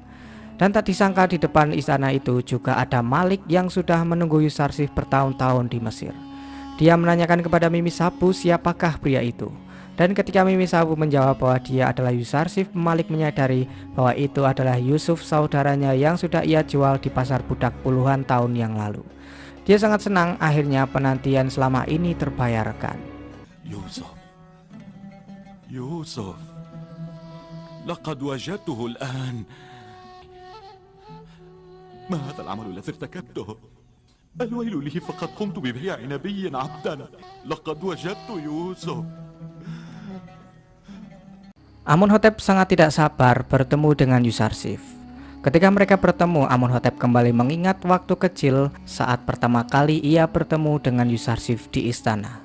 Dan tak disangka di depan istana itu juga ada Malik yang sudah menunggu Yusarsif bertahun-tahun di Mesir. Dia menanyakan kepada Mimi Sabu siapakah pria itu. Dan ketika Mimi Sabu menjawab bahwa dia adalah Yusarsif, Malik menyadari bahwa itu adalah Yusuf, saudaranya yang sudah ia jual di pasar budak puluhan tahun yang lalu. Dia sangat senang akhirnya penantian selama ini terbayarkan.
يوسف لقد وجدته الآن. ما هذا العمل الذي ارتكبته؟ الويل لي، فقد قمت ببيع نبي عبدا. لقد وجدت يوسف.
Amunhotep sangat tidak sabar bertemu dengan Yusarsif. Ketika mereka bertemu, Amunhotep kembali mengingat waktu kecil saat pertama kali ia bertemu dengan Yusarsif di istana.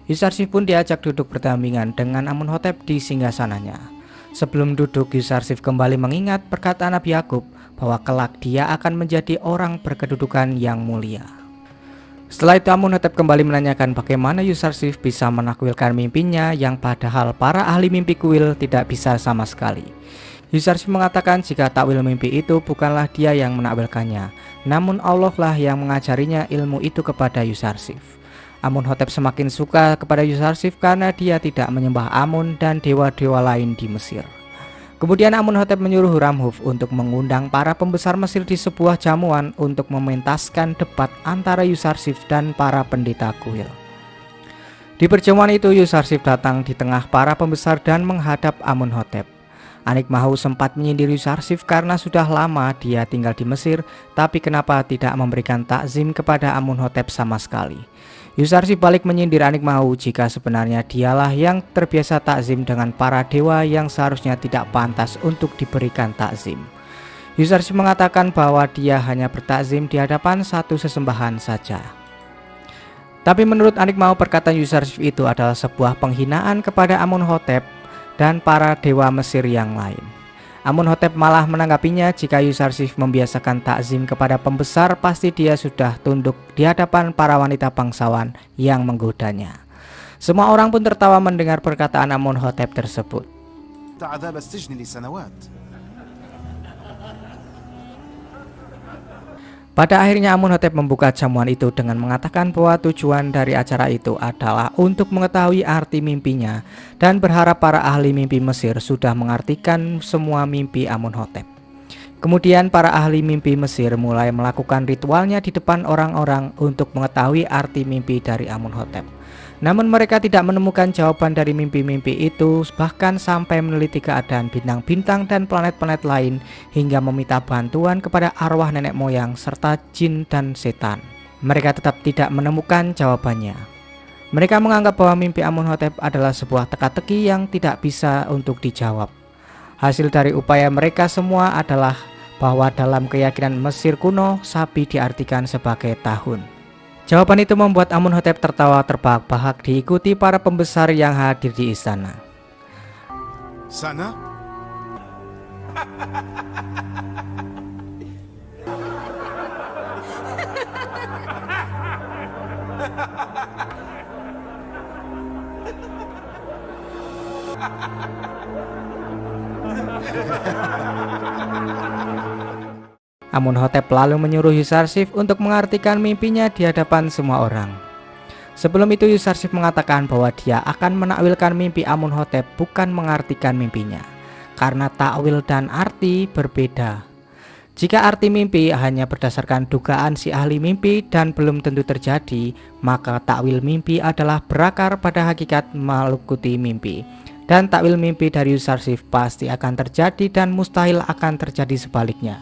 Yusarsif pun diajak duduk berdampingan dengan Amunhotep di singgasananya. Sebelum duduk, Yusarsif kembali mengingat perkataan Nabi Yakub bahwa kelak dia akan menjadi orang berkedudukan yang mulia. Setelah itu Amunhotep kembali menanyakan bagaimana Yusarsif bisa menakwilkan mimpinya yang padahal para ahli mimpi kuil tidak bisa sama sekali. Yusarsif mengatakan jika takwil mimpi itu bukanlah dia yang menakwilkannya, namun Allah lah yang mengajarinya ilmu itu kepada Yusarsif. Amunhotep semakin suka kepada Yusarsif karena dia tidak menyembah Amun dan dewa-dewa lain di Mesir. Kemudian Amunhotep menyuruh Huramhuf untuk mengundang para pembesar Mesir di sebuah jamuan untuk mementaskan debat antara Yusarsif dan para pendeta kuil. Di perjamuan itu Yusarsif datang di tengah para pembesar dan menghadap Amunhotep. Anikmahu sempat menyindir Yusarsif karena sudah lama dia tinggal di Mesir, tapi kenapa tidak memberikan takzim kepada Amunhotep sama sekali. Yusarsif balik menyindir Anikmahu jika sebenarnya dialah yang terbiasa takzim dengan para dewa yang seharusnya tidak pantas untuk diberikan takzim. Yusarsif mengatakan bahwa dia hanya bertakzim di hadapan satu sesembahan saja. Tapi menurut Anikmahu, perkataan Yusarsif itu adalah sebuah penghinaan kepada Amunhotep dan para dewa Mesir yang lain. Amunhotep malah menanggapinya jika Yusarsif membiasakan takzim kepada pembesar, pasti dia sudah tunduk di hadapan para wanita bangsawan yang menggodanya. Semua orang pun tertawa mendengar perkataan Amunhotep tersebut.
عذاب السجن لسنوات.
Pada akhirnya Amunhotep membuka jamuan itu dengan mengatakan bahwa tujuan dari acara itu adalah untuk mengetahui arti mimpinya dan berharap para ahli mimpi Mesir sudah mengartikan semua mimpi Amunhotep. Kemudian para ahli mimpi Mesir mulai melakukan ritualnya di depan orang-orang untuk mengetahui arti mimpi dari Amunhotep. Namun mereka tidak menemukan jawaban dari mimpi-mimpi itu, bahkan sampai meneliti keadaan bintang-bintang dan planet-planet lain hingga meminta bantuan kepada arwah nenek moyang serta jin dan setan. Mereka tetap tidak menemukan jawabannya. Mereka menganggap bahwa mimpi Amunhotep adalah sebuah teka-teki yang tidak bisa untuk dijawab. Hasil dari upaya mereka semua adalah bahwa dalam keyakinan Mesir kuno, sapi diartikan sebagai tahun. Jawaban itu membuat Amunhotep tertawa terbahak-bahak diikuti para pembesar yang hadir di istana.
سنة.
Amunhotep lalu menyuruh Yusarsif untuk mengartikan mimpinya di hadapan semua orang. Sebelum itu Yusarsif mengatakan bahwa dia akan menakwilkan mimpi Amunhotep, bukan mengartikan mimpinya, karena takwil dan arti berbeda. Jika arti mimpi hanya berdasarkan dugaan si ahli mimpi dan belum tentu terjadi, maka takwil mimpi adalah berakar pada hakikat meliputi mimpi. Dan takwil mimpi dari Yusarsif pasti akan terjadi dan mustahil akan terjadi sebaliknya.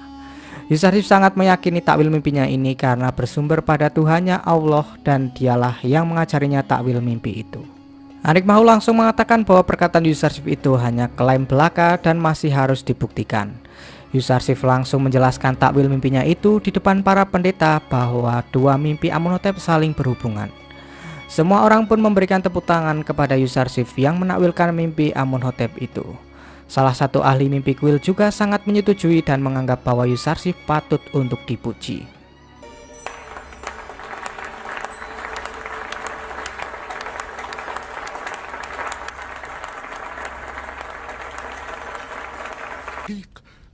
Yusarsif sangat meyakini takwil mimpinya ini karena bersumber pada Tuhannya Allah dan dialah yang mengajarinya takwil mimpi itu. Anikmahu langsung mengatakan bahwa perkataan Yusarsif itu hanya klaim belaka dan masih harus dibuktikan. Yusarsif langsung menjelaskan takwil mimpinya itu di depan para pendeta bahwa dua mimpi Amunhotep saling berhubungan. Semua orang pun memberikan tepuk tangan kepada Yusarsif yang menakwilkan mimpi Amunhotep itu. Salah satu ahli mimpi kuil juga sangat menyetujui dan menganggap bahwa Yusarsif patut untuk dipuji.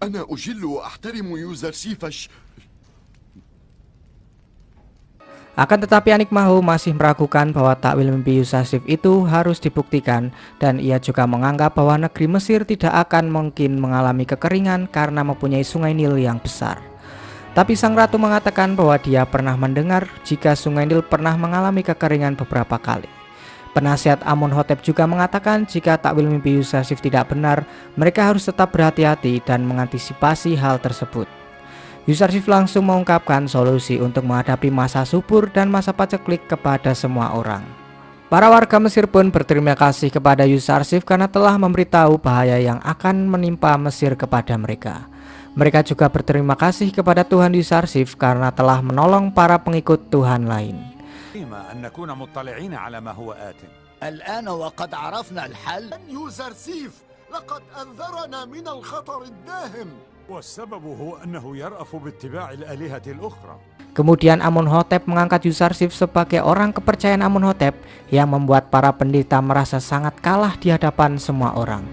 أنا أجل وأحترم يوزرسيف.
Akan tetapi Anik Mahu masih meragukan bahwa takwil mimpi Yusarsif itu harus dibuktikan, dan ia juga menganggap bahwa negeri Mesir tidak akan mungkin mengalami kekeringan karena mempunyai sungai Nil yang besar. Tapi sang ratu mengatakan bahwa dia pernah mendengar jika sungai Nil pernah mengalami kekeringan beberapa kali. Penasihat Amunhotep juga mengatakan jika takwil mimpi Yusarsif tidak benar, mereka harus tetap berhati-hati dan mengantisipasi hal tersebut. Yusarsif langsung mengungkapkan solusi untuk menghadapi masa subur dan masa paceklik kepada semua orang. Para warga Mesir pun berterima kasih kepada Yusarsif karena telah memberitahu bahaya yang akan menimpa Mesir kepada mereka. Mereka juga berterima kasih kepada Tuhan Yusarsif karena telah menolong para pengikut Tuhan lain.
أن نكون مطلعين على ما هو آت.
الآن وقد عرفنا الحل.
يوزرسيف لقد أنذرنا من الخطر الداهم.
والسبب هو أنه يرأف باتباع الآلهة الأخرى.
Kemudian Amunhotep mengangkat Yusarsif sebagai orang kepercayaan Amunhotep yang membuat para pendeta merasa sangat kalah di hadapan semua orang.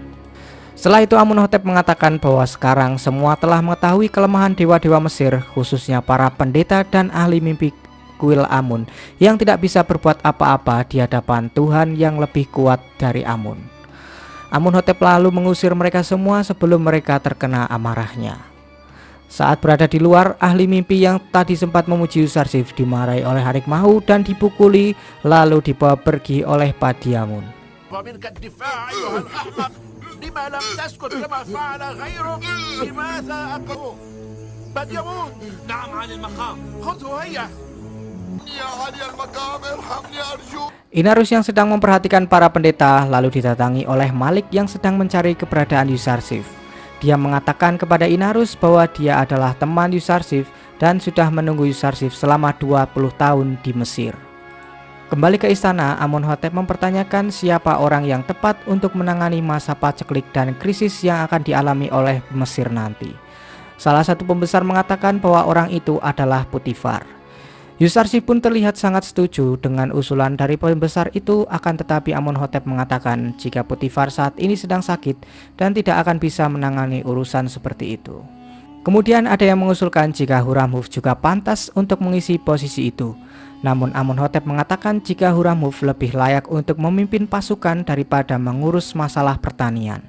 Setelah itu Amunhotep mengatakan bahwa sekarang semua telah mengetahui kelemahan dewa-dewa Mesir, khususnya para pendeta dan ahli mimpi kuil Amun yang tidak bisa berbuat apa-apa di hadapan Tuhan yang lebih kuat dari Amun. Amunhotep lalu mengusir mereka semua sebelum mereka terkena amarahnya. Saat berada di luar, ahli mimpi yang tadi sempat memuji Yusarsif dimarahi oleh Anik Mahu dan dipukuli lalu dibawa pergi oleh Padi Amun. Inarus yang sedang memperhatikan para pendeta lalu didatangi oleh Malik yang sedang mencari keberadaan Yusarsif. Dia mengatakan kepada Inarus bahwa dia adalah teman Yusarsif dan sudah menunggu Yusarsif selama 20 tahun di Mesir. Kembali ke istana, Amunhotep mempertanyakan siapa orang yang tepat untuk menangani masa paceklik dan krisis yang akan dialami oleh Mesir nanti. Salah satu pembesar mengatakan bahwa orang itu adalah Potifar. Yusarsif pun terlihat sangat setuju dengan usulan dari pembesar itu, akan tetapi Amunhotep mengatakan jika Potifar saat ini sedang sakit dan tidak akan bisa menangani urusan seperti itu. Kemudian ada yang mengusulkan jika Huramhuf juga pantas untuk mengisi posisi itu. Namun Amunhotep mengatakan jika Huramhuf lebih layak untuk memimpin pasukan daripada mengurus masalah pertanian.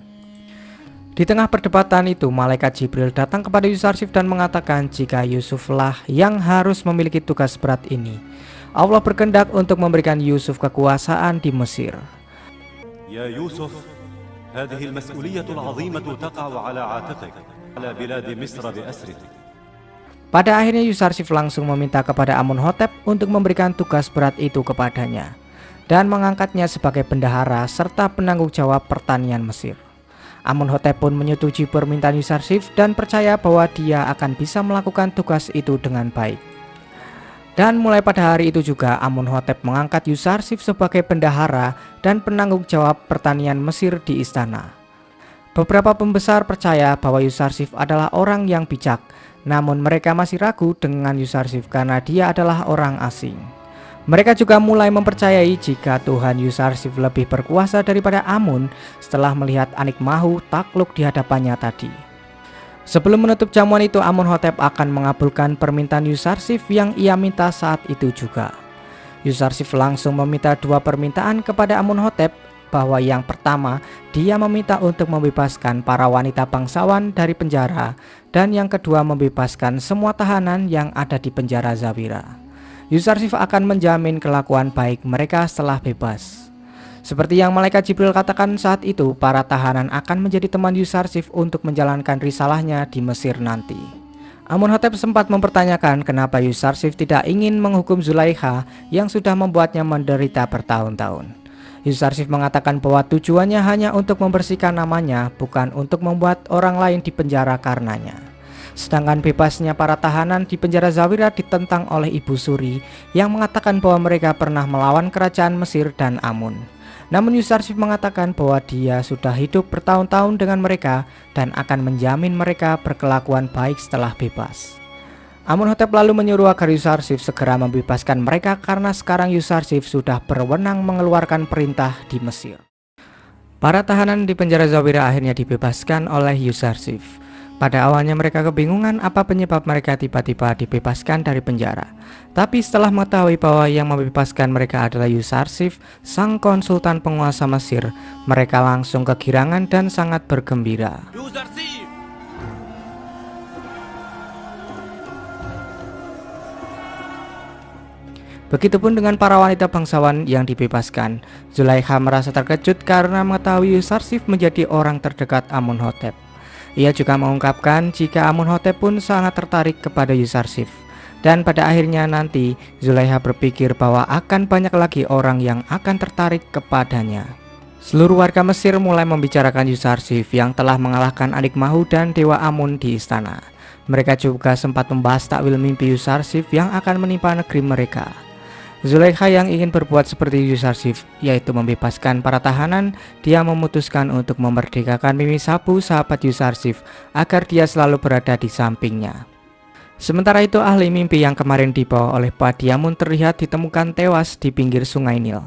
Di tengah perdebatan itu, malaikat Jibril datang kepada Yusarsif dan mengatakan jika Yusuflah yang harus memiliki tugas berat ini. Allah berkehendak untuk memberikan Yusuf kekuasaan di Mesir.
Ya Yusuf, هذه المسؤولية العظيمة تقع على عاتقك على بلاد مصر بأسرك.
Pada akhirnya Yusarsif langsung meminta kepada Amunhotep untuk memberikan tugas berat itu kepadanya dan mengangkatnya sebagai bendahara serta penanggung jawab pertanian Mesir. Amunhotep pun menyetujui permintaan Yusarsif dan percaya bahwa dia akan bisa melakukan tugas itu dengan baik. Dan mulai pada hari itu juga Amunhotep mengangkat Yusarsif sebagai bendahara dan penanggung jawab pertanian Mesir di istana. Beberapa pembesar percaya bahwa Yusarsif adalah orang yang bijak, namun mereka masih ragu dengan Yusarsif karena dia adalah orang asing. Mereka juga mulai mempercayai jika Tuhan Yusarsif lebih berkuasa daripada Amun setelah melihat Anik Mahu takluk di hadapannya tadi. Sebelum menutup jamuan itu, Amunhotep akan mengabulkan permintaan Yusarsif yang ia minta saat itu juga. Yusarsif langsung meminta dua permintaan kepada Amunhotep, bahwa yang pertama dia meminta untuk membebaskan para wanita bangsawan dari penjara, dan yang kedua membebaskan semua tahanan yang ada di penjara Zawira. Yusarsif akan menjamin kelakuan baik mereka setelah bebas. Seperti yang malaikat Jibril katakan saat itu, para tahanan akan menjadi teman Yusarsif untuk menjalankan risalahnya di Mesir nanti. Amunhotep sempat mempertanyakan kenapa Yusarsif tidak ingin menghukum Zulaikha yang sudah membuatnya menderita bertahun-tahun. Yusarsif mengatakan bahwa tujuannya hanya untuk membersihkan namanya, bukan untuk membuat orang lain dipenjara karenanya. Sedangkan bebasnya para tahanan di penjara Zawira ditentang oleh Ibu Suri yang mengatakan bahwa mereka pernah melawan kerajaan Mesir dan Amun. Namun Yusarsif mengatakan bahwa dia sudah hidup bertahun-tahun dengan mereka dan akan menjamin mereka berkelakuan baik setelah bebas. Amunhotep lalu menyuruh agar Yusarsif segera membebaskan mereka karena sekarang Yusarsif sudah berwenang mengeluarkan perintah di Mesir. Para tahanan di penjara Zawira akhirnya dibebaskan oleh Yusarsif. Pada awalnya mereka kebingungan apa penyebab mereka tiba-tiba dibebaskan dari penjara. Tapi setelah mengetahui bahwa yang membebaskan mereka adalah Yusarsif, sang konsultan penguasa Mesir, mereka langsung kegirangan dan sangat bergembira. Begitupun dengan para wanita bangsawan yang dibebaskan. Zulaikha merasa terkejut karena mengetahui Yusarsif menjadi orang terdekat Amunhotep. Ia juga mengungkapkan jika Amunhotep pun sangat tertarik kepada Yusarsif. Dan pada akhirnya nanti Zulaikha berpikir bahwa akan banyak lagi orang yang akan tertarik kepadanya. Seluruh warga Mesir mulai membicarakan Yusarsif yang telah mengalahkan Anikmahu dan Dewa Amun di istana. Mereka juga sempat membahas takwil mimpi Yusarsif yang akan menimpa negeri mereka. Zulaikha yang ingin berbuat seperti Yusarsif, yaitu membebaskan para tahanan, dia memutuskan untuk memerdekakan Mimi Sabu, sahabat Yusarsif, agar dia selalu berada di sampingnya. Sementara itu ahli mimpi yang kemarin dibawa oleh Padiamun terlihat ditemukan tewas di pinggir sungai Nil.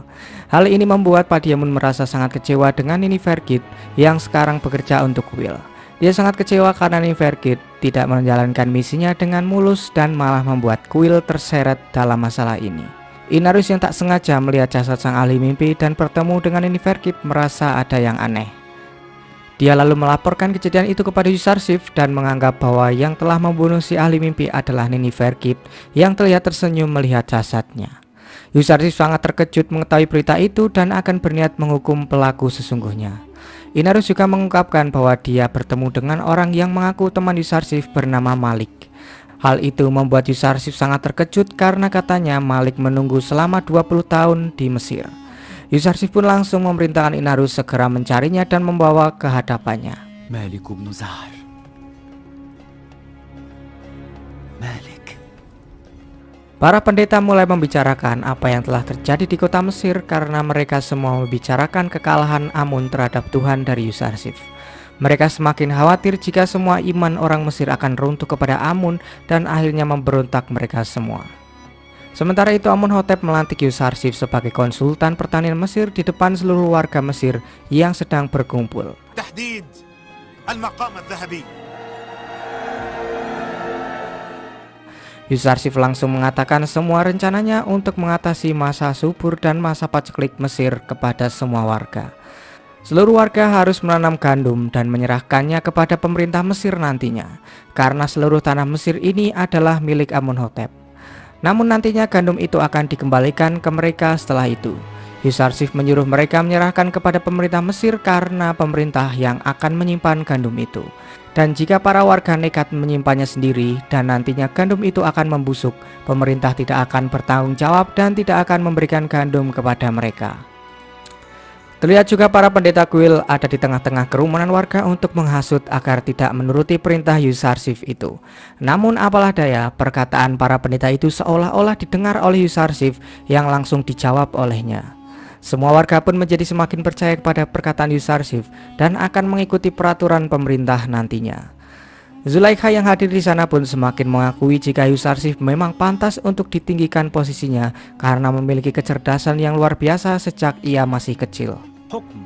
Hal ini membuat Padiamun merasa sangat kecewa dengan Ninifergit yang sekarang bekerja untuk Kuil. Dia sangat kecewa karena Ninifergit tidak menjalankan misinya dengan mulus dan malah membuat Kuil terseret dalam masalah ini. Inarus yang tak sengaja melihat jasad sang ahli mimpi dan bertemu dengan Ninifergit merasa ada yang aneh. Dia lalu melaporkan kejadian itu kepada Yusarsif dan menganggap bahwa yang telah membunuh si ahli mimpi adalah Ninifergit yang terlihat tersenyum melihat jasadnya. Yusarsif sangat terkejut mengetahui berita itu dan akan berniat menghukum pelaku sesungguhnya. Inarus juga mengungkapkan bahwa dia bertemu dengan orang yang mengaku teman Yusarsif bernama Malik. Hal itu membuat Yusarsif sangat terkejut karena katanya Malik menunggu selama 20 tahun di Mesir. Yusarsif pun langsung memerintahkan Inarus segera mencarinya dan membawa ke hadapannya.
Malik bin Zahar. Malik.
Para pendeta mulai membicarakan apa yang telah terjadi di kota Mesir karena mereka semua membicarakan kekalahan Amun terhadap Tuhan dari Yusarsif. Mereka semakin khawatir jika semua iman orang Mesir akan runtuh kepada Amun dan akhirnya memberontak mereka semua. Sementara itu Amunhotep melantik Yusarsif sebagai konsultan pertanian Mesir di depan seluruh warga Mesir yang sedang berkumpul.
تحديد المقام الذهبي.
Yusarsif langsung mengatakan semua rencananya untuk mengatasi masa subur dan masa paceklik Mesir kepada semua warga. Seluruh warga harus menanam gandum dan menyerahkannya kepada pemerintah Mesir nantinya, karena seluruh tanah Mesir ini adalah milik Amunhotep. Namun nantinya gandum itu akan dikembalikan ke mereka setelah itu. Yusarsif menyuruh mereka menyerahkan kepada pemerintah Mesir karena pemerintah yang akan menyimpan gandum itu. Dan jika para warga nekat menyimpannya sendiri dan nantinya gandum itu akan membusuk, pemerintah tidak akan bertanggung jawab dan tidak akan memberikan gandum kepada mereka. Terlihat juga para pendeta kuil ada di tengah-tengah kerumunan warga untuk menghasut agar tidak menuruti perintah Yusarsif itu. Namun apalah daya, perkataan para pendeta itu seolah-olah didengar oleh Yusarsif yang langsung dijawab olehnya. Semua warga pun menjadi semakin percaya kepada perkataan Yusarsif dan akan mengikuti peraturan pemerintah nantinya. Zulaikha yang hadir di sana pun semakin mengakui jika Yusarsif memang pantas untuk ditinggikan posisinya karena memiliki kecerdasan yang luar biasa sejak ia masih kecil.
حكم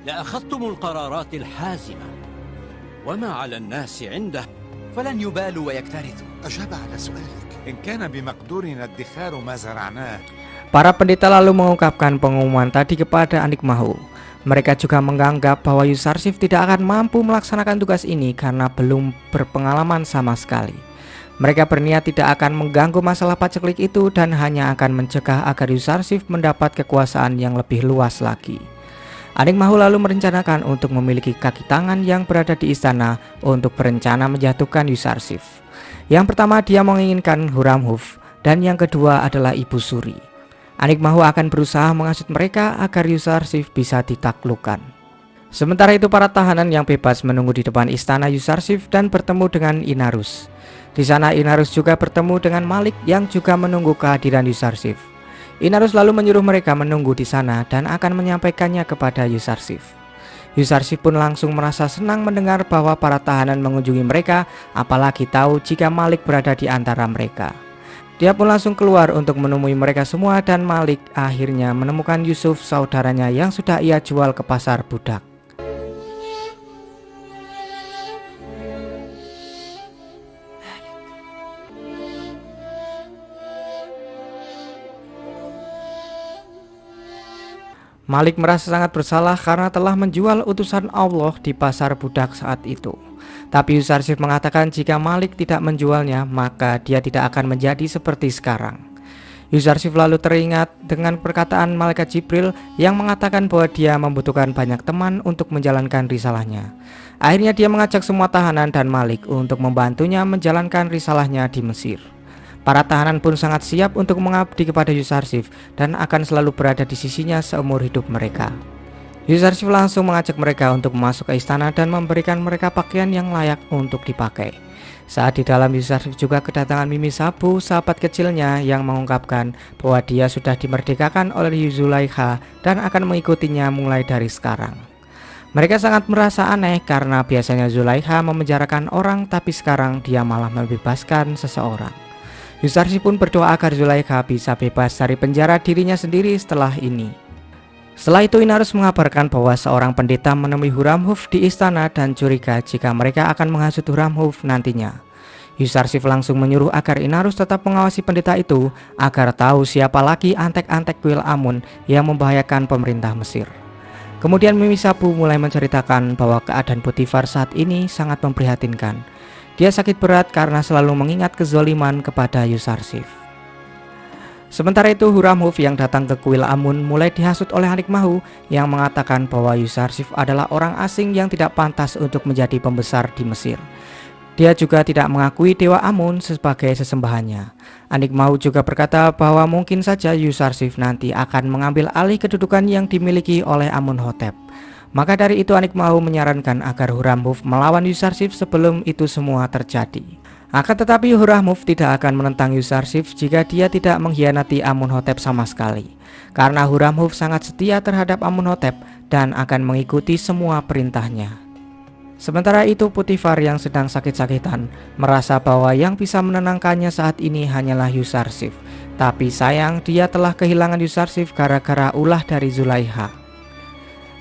لأخذتم القرارات الحازمة وما على الناس عنده
فلن يبالوا ويكترثوا.
أجاب على سؤالك.
إن كان بمقدورنا ادخار ما زرعناه.
Para pendeta lalu mengungkapkan pengumuman tadi kepada Anikmahu. Mereka juga menganggap bahwa Yusarsif tidak akan mampu melaksanakan tugas ini karena belum berpengalaman sama sekali. Mereka berniat tidak akan mengganggu masalah paceklik itu dan hanya akan mencegah agar Yusarsif mendapat kekuasaan yang lebih luas lagi. Anikmahu lalu merencanakan untuk memiliki kaki tangan yang berada di istana untuk berencana menjatuhkan Yusarsif. Yang pertama dia menginginkan Huramhuf dan yang kedua adalah Ibu Suri. Anikmahu akan berusaha menghasut mereka agar Yusarsif bisa ditaklukkan. Sementara itu para tahanan yang bebas menunggu di depan istana Yusarsif dan bertemu dengan Inarus. Di sana Inarus juga bertemu dengan Malik yang juga menunggu kehadiran Yuzarsif. Inarus lalu menyuruh mereka menunggu di sana dan akan menyampaikannya kepada Yuzarsif. Yuzarsif pun langsung merasa senang mendengar bahwa para tahanan mengunjungi mereka, apalagi tahu jika Malik berada di antara mereka. Dia pun langsung keluar untuk menemui mereka semua dan Malik akhirnya menemukan Yusuf, saudaranya yang sudah ia jual ke pasar budak. Malik merasa sangat bersalah karena telah menjual utusan Allah di pasar budak saat itu. Tapi Yuzarsif mengatakan jika Malik tidak menjualnya, maka dia tidak akan menjadi seperti sekarang. Yuzarsif lalu teringat dengan perkataan malaikat Jibril yang mengatakan bahwa dia membutuhkan banyak teman untuk menjalankan risalahnya. Akhirnya dia mengajak semua tahanan dan Malik untuk membantunya menjalankan risalahnya di Mesir. Para tahanan pun sangat siap untuk mengabdi kepada Yuzarsif dan akan selalu berada di sisinya seumur hidup mereka. Yuzarsif langsung mengajak mereka untuk masuk ke istana dan memberikan mereka pakaian yang layak untuk dipakai. Saat di dalam, Yuzarsif juga kedatangan Mimi Sabu, sahabat kecilnya, yang mengungkapkan bahwa dia sudah dimerdekakan oleh Zulaikha dan akan mengikutinya mulai dari sekarang. Mereka sangat merasa aneh karena biasanya Zulaikha memenjarakan orang, tapi sekarang dia malah membebaskan seseorang. Yuzarsif pun berdoa agar Zulaikha bisa bebas dari penjara dirinya sendiri setelah ini. Setelah itu Inarus mengabarkan bahwa seorang pendeta menemui Huramhuf di istana dan curiga jika mereka akan menghasut Huramhuf nantinya. Yuzarsif langsung menyuruh agar Inarus tetap mengawasi pendeta itu agar tahu siapa lagi antek-antek kuil Amun yang membahayakan pemerintah Mesir. Kemudian Mimi Sabu mulai menceritakan bahwa keadaan Potifar saat ini sangat memprihatinkan. Dia sakit berat karena selalu mengingat kezoliman kepada Yuzarsif. Sementara itu Huramhuf yang datang ke kuil Amun mulai dihasut oleh Anikmahu yang mengatakan bahwa Yuzarsif adalah orang asing yang tidak pantas untuk menjadi pembesar di Mesir. Dia juga tidak mengakui dewa Amun sebagai sesembahannya. Anikmahu juga berkata bahwa mungkin saja Yuzarsif nanti akan mengambil alih kedudukan yang dimiliki oleh Amunhotep. Maka dari itu Anikmahu menyarankan agar Huramhuf melawan Yuzarsif sebelum itu semua terjadi. Akan tetapi Huramhuf tidak akan menentang Yuzarsif jika dia tidak mengkhianati Amunhotep sama sekali. Karena Huramhuf sangat setia terhadap Amunhotep dan akan mengikuti semua perintahnya. Sementara itu Potifar yang sedang sakit-sakitan merasa bahwa yang bisa menenangkannya saat ini hanyalah Yuzarsif. Tapi sayang dia telah kehilangan Yuzarsif gara-gara ulah dari Zulaikha.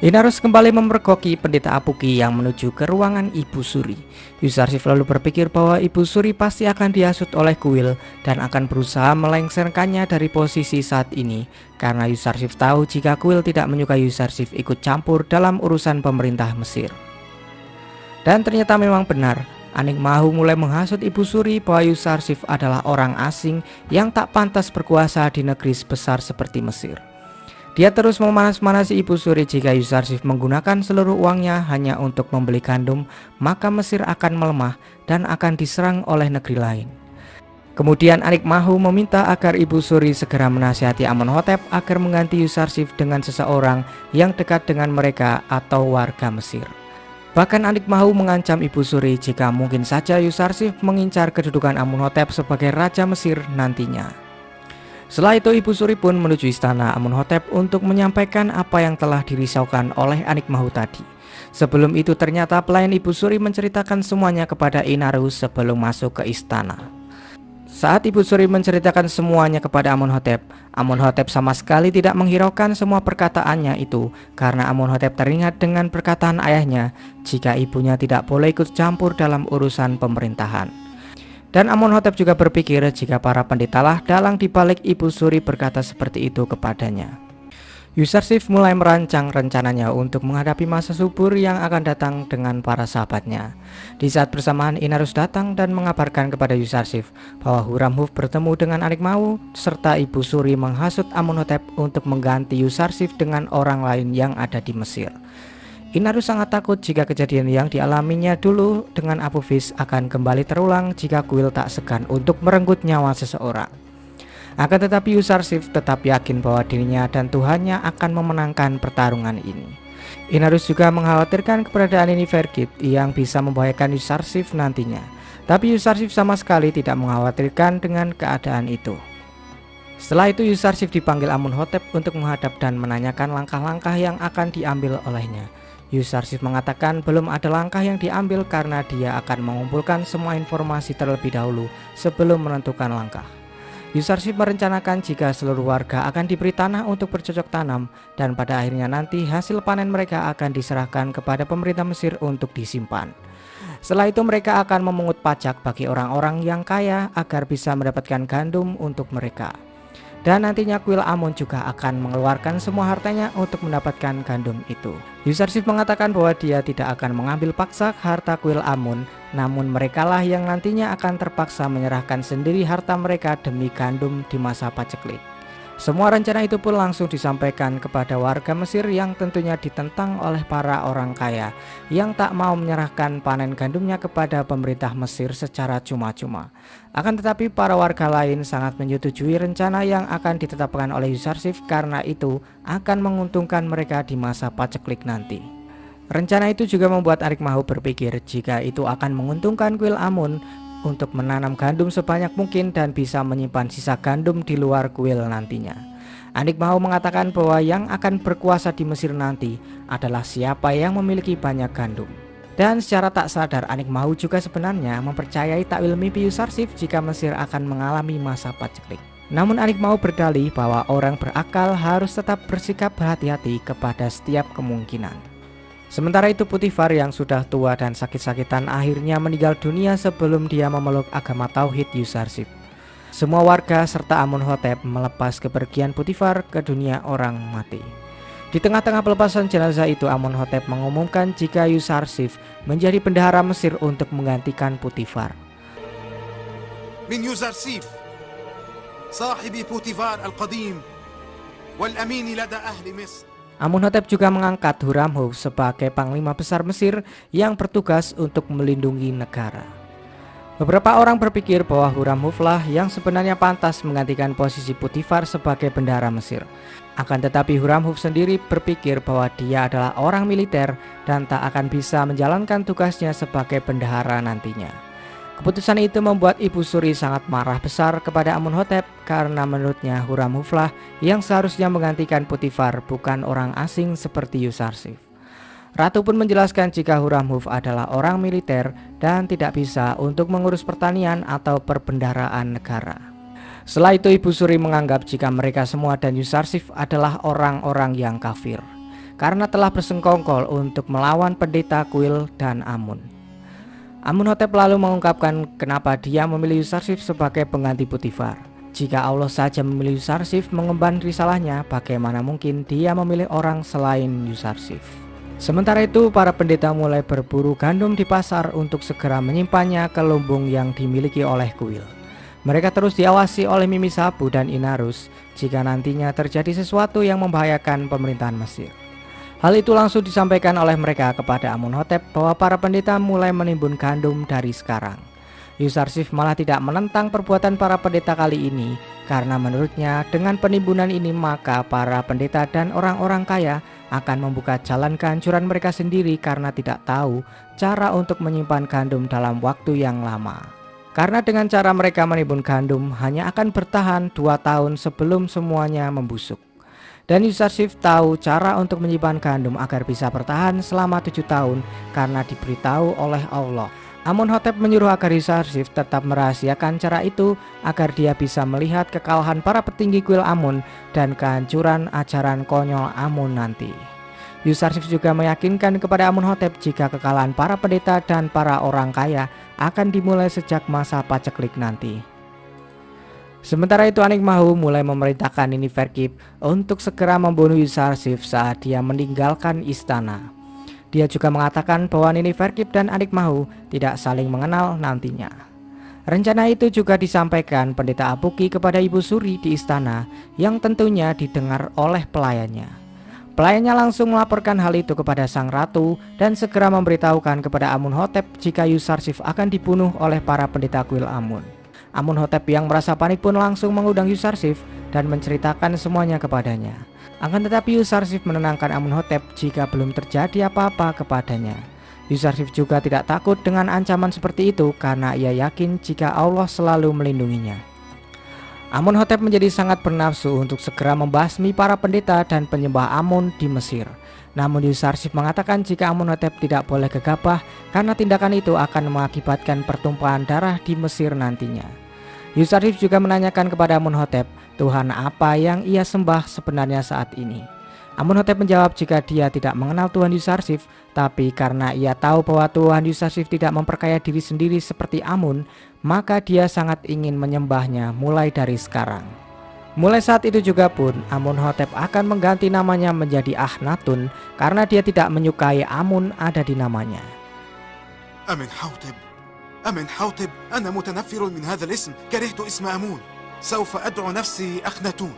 Inarus kembali memergoki pendeta Apuki yang menuju ke ruangan Ibu Suri. Yuzarsif lalu berpikir bahwa Ibu Suri pasti akan dihasut oleh kuil dan akan berusaha melengsarkannya dari posisi saat ini, karena Yuzarsif tahu jika kuil tidak menyukai Yuzarsif ikut campur dalam urusan pemerintah Mesir. Dan ternyata memang benar, Anikmahu mulai menghasut Ibu Suri bahwa Yuzarsif adalah orang asing yang tak pantas berkuasa di negeri sebesar seperti Mesir. Dia terus memanas-manasi Ibu Suri jika Yuzarsif menggunakan seluruh uangnya hanya untuk membeli gandum, maka Mesir akan melemah dan akan diserang oleh negeri lain. Kemudian Anikmahu meminta agar Ibu Suri segera menasihati Amunhotep agar mengganti Yuzarsif dengan seseorang yang dekat dengan mereka atau warga Mesir. Bahkan Anikmahu mengancam Ibu Suri jika mungkin saja Yuzarsif mengincar kedudukan Amunhotep sebagai Raja Mesir nantinya. Setelah itu Ibu Suri pun menuju istana Amunhotep untuk menyampaikan apa yang telah dirisaukan oleh Anikmahu tadi. Sebelum itu ternyata pelayan Ibu Suri menceritakan semuanya kepada Inarus sebelum masuk ke istana. Saat Ibu Suri menceritakan semuanya kepada Amunhotep, Amunhotep sama sekali tidak menghiraukan semua perkataannya itu karena Amunhotep teringat dengan perkataan ayahnya jika ibunya tidak boleh ikut campur dalam urusan pemerintahan. Dan Amunhotep juga berpikir jika para pendetalah dalang dibalik Ibu Suri berkata seperti itu kepadanya. Yuzarsif mulai merancang rencananya untuk menghadapi masa subur yang akan datang dengan para sahabatnya. Di saat bersamaan Inarus datang dan mengabarkan kepada Yuzarsif bahwa Huramhuf bertemu dengan Anikmahu serta Ibu Suri menghasut Amunhotep untuk mengganti Yuzarsif dengan orang lain yang ada di Mesir. Inarus sangat takut jika kejadian yang dialaminya dulu dengan Apophis akan kembali terulang jika kuil tak segan untuk merenggut nyawa seseorang. Akan tetapi Yuzarsif tetap yakin bahwa dirinya dan Tuhannya akan memenangkan pertarungan ini. Inarus juga mengkhawatirkan keberadaan Niferkip yang bisa membahayakan Yusarsif nantinya. Tapi Yusarsif sama sekali tidak mengkhawatirkan dengan keadaan itu. Setelah itu Yusarsif dipanggil Amunhotep untuk menghadap dan menanyakan langkah-langkah yang akan diambil olehnya. Yusarsif mengatakan belum ada langkah yang diambil karena dia akan mengumpulkan semua informasi terlebih dahulu sebelum menentukan langkah. Yusarsif merencanakan jika seluruh warga akan diberi tanah untuk bercocok tanam dan pada akhirnya nanti hasil panen mereka akan diserahkan kepada pemerintah Mesir untuk disimpan. Setelah itu mereka akan memungut pajak bagi orang-orang yang kaya agar bisa mendapatkan gandum untuk mereka. Dan nantinya kuil Amun juga akan mengeluarkan semua hartanya untuk mendapatkan gandum itu. Yusarsif mengatakan bahwa dia tidak akan mengambil paksa harta kuil Amun, namun merekalah yang nantinya akan terpaksa menyerahkan sendiri harta mereka demi gandum di masa paceklik. Semua rencana itu pun langsung disampaikan kepada warga Mesir yang tentunya ditentang oleh para orang kaya yang tak mau menyerahkan panen gandumnya kepada pemerintah Mesir secara cuma-cuma. Akan tetapi para warga lain sangat menyetujui rencana yang akan ditetapkan oleh Yusarsif karena itu akan menguntungkan mereka di masa paceklik nanti. Rencana itu juga membuat Anikmahu berpikir jika itu akan menguntungkan kuil Amun untuk menanam gandum sebanyak mungkin dan bisa menyimpan sisa gandum di luar kuil nantinya. Anikmahu mengatakan bahwa yang akan berkuasa di Mesir nanti adalah siapa yang memiliki banyak gandum. Dan secara tak sadar Anikmahu juga sebenarnya mempercayai takwil mimpi Yusarsif jika Mesir akan mengalami masa paceklik. Namun Anikmahu berdalih bahwa orang berakal harus tetap bersikap berhati-hati kepada setiap kemungkinan. Sementara itu Potifar yang sudah tua dan sakit-sakitan akhirnya meninggal dunia sebelum dia memeluk agama Tauhid Yusarsif. Semua warga serta Amunhotep melepas kepergian Potifar ke dunia orang mati. Di tengah-tengah pelepasan jenazah itu Amunhotep mengumumkan jika Yusarsif menjadi bendahara Mesir untuk menggantikan Potifar.
Min Yusarsif, sahibi Potifar al-Qadim, wal amin lada ahli Misr.
Amunhotep juga mengangkat Huramhuf sebagai panglima besar Mesir yang bertugas untuk melindungi negara. Beberapa orang berpikir bahwa Huramhuflah yang sebenarnya pantas menggantikan posisi Potifar sebagai bendahara Mesir. Akan tetapi Huramhuf sendiri berpikir bahwa dia adalah orang militer dan tak akan bisa menjalankan tugasnya sebagai bendahara nantinya. Keputusan itu membuat Ibu Suri sangat marah besar kepada Amunhotep karena menurutnya Huramhuflah yang seharusnya menggantikan Potifar, bukan orang asing seperti Yusarsif. Ratu pun menjelaskan jika Huramhuf adalah orang militer dan tidak bisa untuk mengurus pertanian atau perbendaharaan negara. Setelah itu Ibu Suri menganggap jika mereka semua dan Yusarsif adalah orang-orang yang kafir karena telah bersengkongkol untuk melawan pendeta kuil dan Amun. Amunhotep lalu mengungkapkan kenapa dia memilih Yusarsif sebagai pengganti Potifar. Jika Allah saja memilih Yusarsif mengemban risalahnya, bagaimana mungkin dia memilih orang selain Yusarsif? Sementara itu para pendeta mulai berburu gandum di pasar untuk segera menyimpannya ke lumbung yang dimiliki oleh kuil. Mereka terus diawasi oleh Mimi Sabu dan Inarus jika nantinya terjadi sesuatu yang membahayakan pemerintahan Mesir. Hal itu langsung disampaikan oleh mereka kepada Amunhotep bahwa para pendeta mulai menimbun gandum dari sekarang. Yusarsif malah tidak menentang perbuatan para pendeta kali ini karena menurutnya dengan penimbunan ini maka para pendeta dan orang-orang kaya akan membuka jalan kehancuran mereka sendiri karena tidak tahu cara untuk menyimpan gandum dalam waktu yang lama. Karena dengan cara mereka menimbun gandum hanya akan bertahan 2 tahun sebelum semuanya membusuk. Dan Yusarsif tahu cara untuk menyimpan gandum agar bisa bertahan selama 7 tahun karena diberitahu oleh Allah. Amunhotep menyuruh agar Yusarsif tetap merahasiakan cara itu agar dia bisa melihat kekalahan para petinggi kuil Amun dan kehancuran ajaran konyol Amun nanti. Yusarsif juga meyakinkan kepada Amunhotep jika kekalahan para pendeta dan para orang kaya akan dimulai sejak masa paceklik nanti. Sementara itu Anikmahu mulai memerintahkan Niferkip untuk segera membunuh Yusarsif saat dia meninggalkan istana. Dia juga mengatakan bahwa Niferkip dan Anikmahu tidak saling mengenal nantinya. Rencana itu juga disampaikan pendeta Apuki kepada Ibu Suri di istana yang tentunya didengar oleh pelayannya. Pelayannya langsung melaporkan hal itu kepada sang ratu dan segera memberitahukan kepada Amunhotep jika Yusarsif akan dibunuh oleh para pendeta kuil Amun. Amunhotep yang merasa panik pun langsung mengundang Yusarsif dan menceritakan semuanya kepadanya. Akan tetapi Yusarsif menenangkan Amunhotep jika belum terjadi apa-apa kepadanya. Yusarsif juga tidak takut dengan ancaman seperti itu karena ia yakin jika Allah selalu melindunginya. Amunhotep menjadi sangat bernafsu untuk segera membasmi para pendeta dan penyembah Amun di Mesir. Namun Yusarsif mengatakan jika Amunhotep tidak boleh gegabah karena tindakan itu akan mengakibatkan pertumpahan darah di Mesir nantinya. Yusarsif juga menanyakan kepada Amunhotep Tuhan apa yang ia sembah sebenarnya saat ini. Amunhotep menjawab jika dia tidak mengenal Tuhan Yusarsif, tapi karena ia tahu bahwa Tuhan Yusarsif tidak memperkaya diri sendiri seperti Amun, maka dia sangat ingin menyembahnya mulai dari sekarang. Mulai saat itu juga pun Amunhotep akan mengganti namanya menjadi Akhnatun karena dia tidak menyukai Amun ada di namanya.
أمنحوتب أنا متنفر من هذا الاسم كرهت اسم أمون سوف أدعو نفسي أخناتون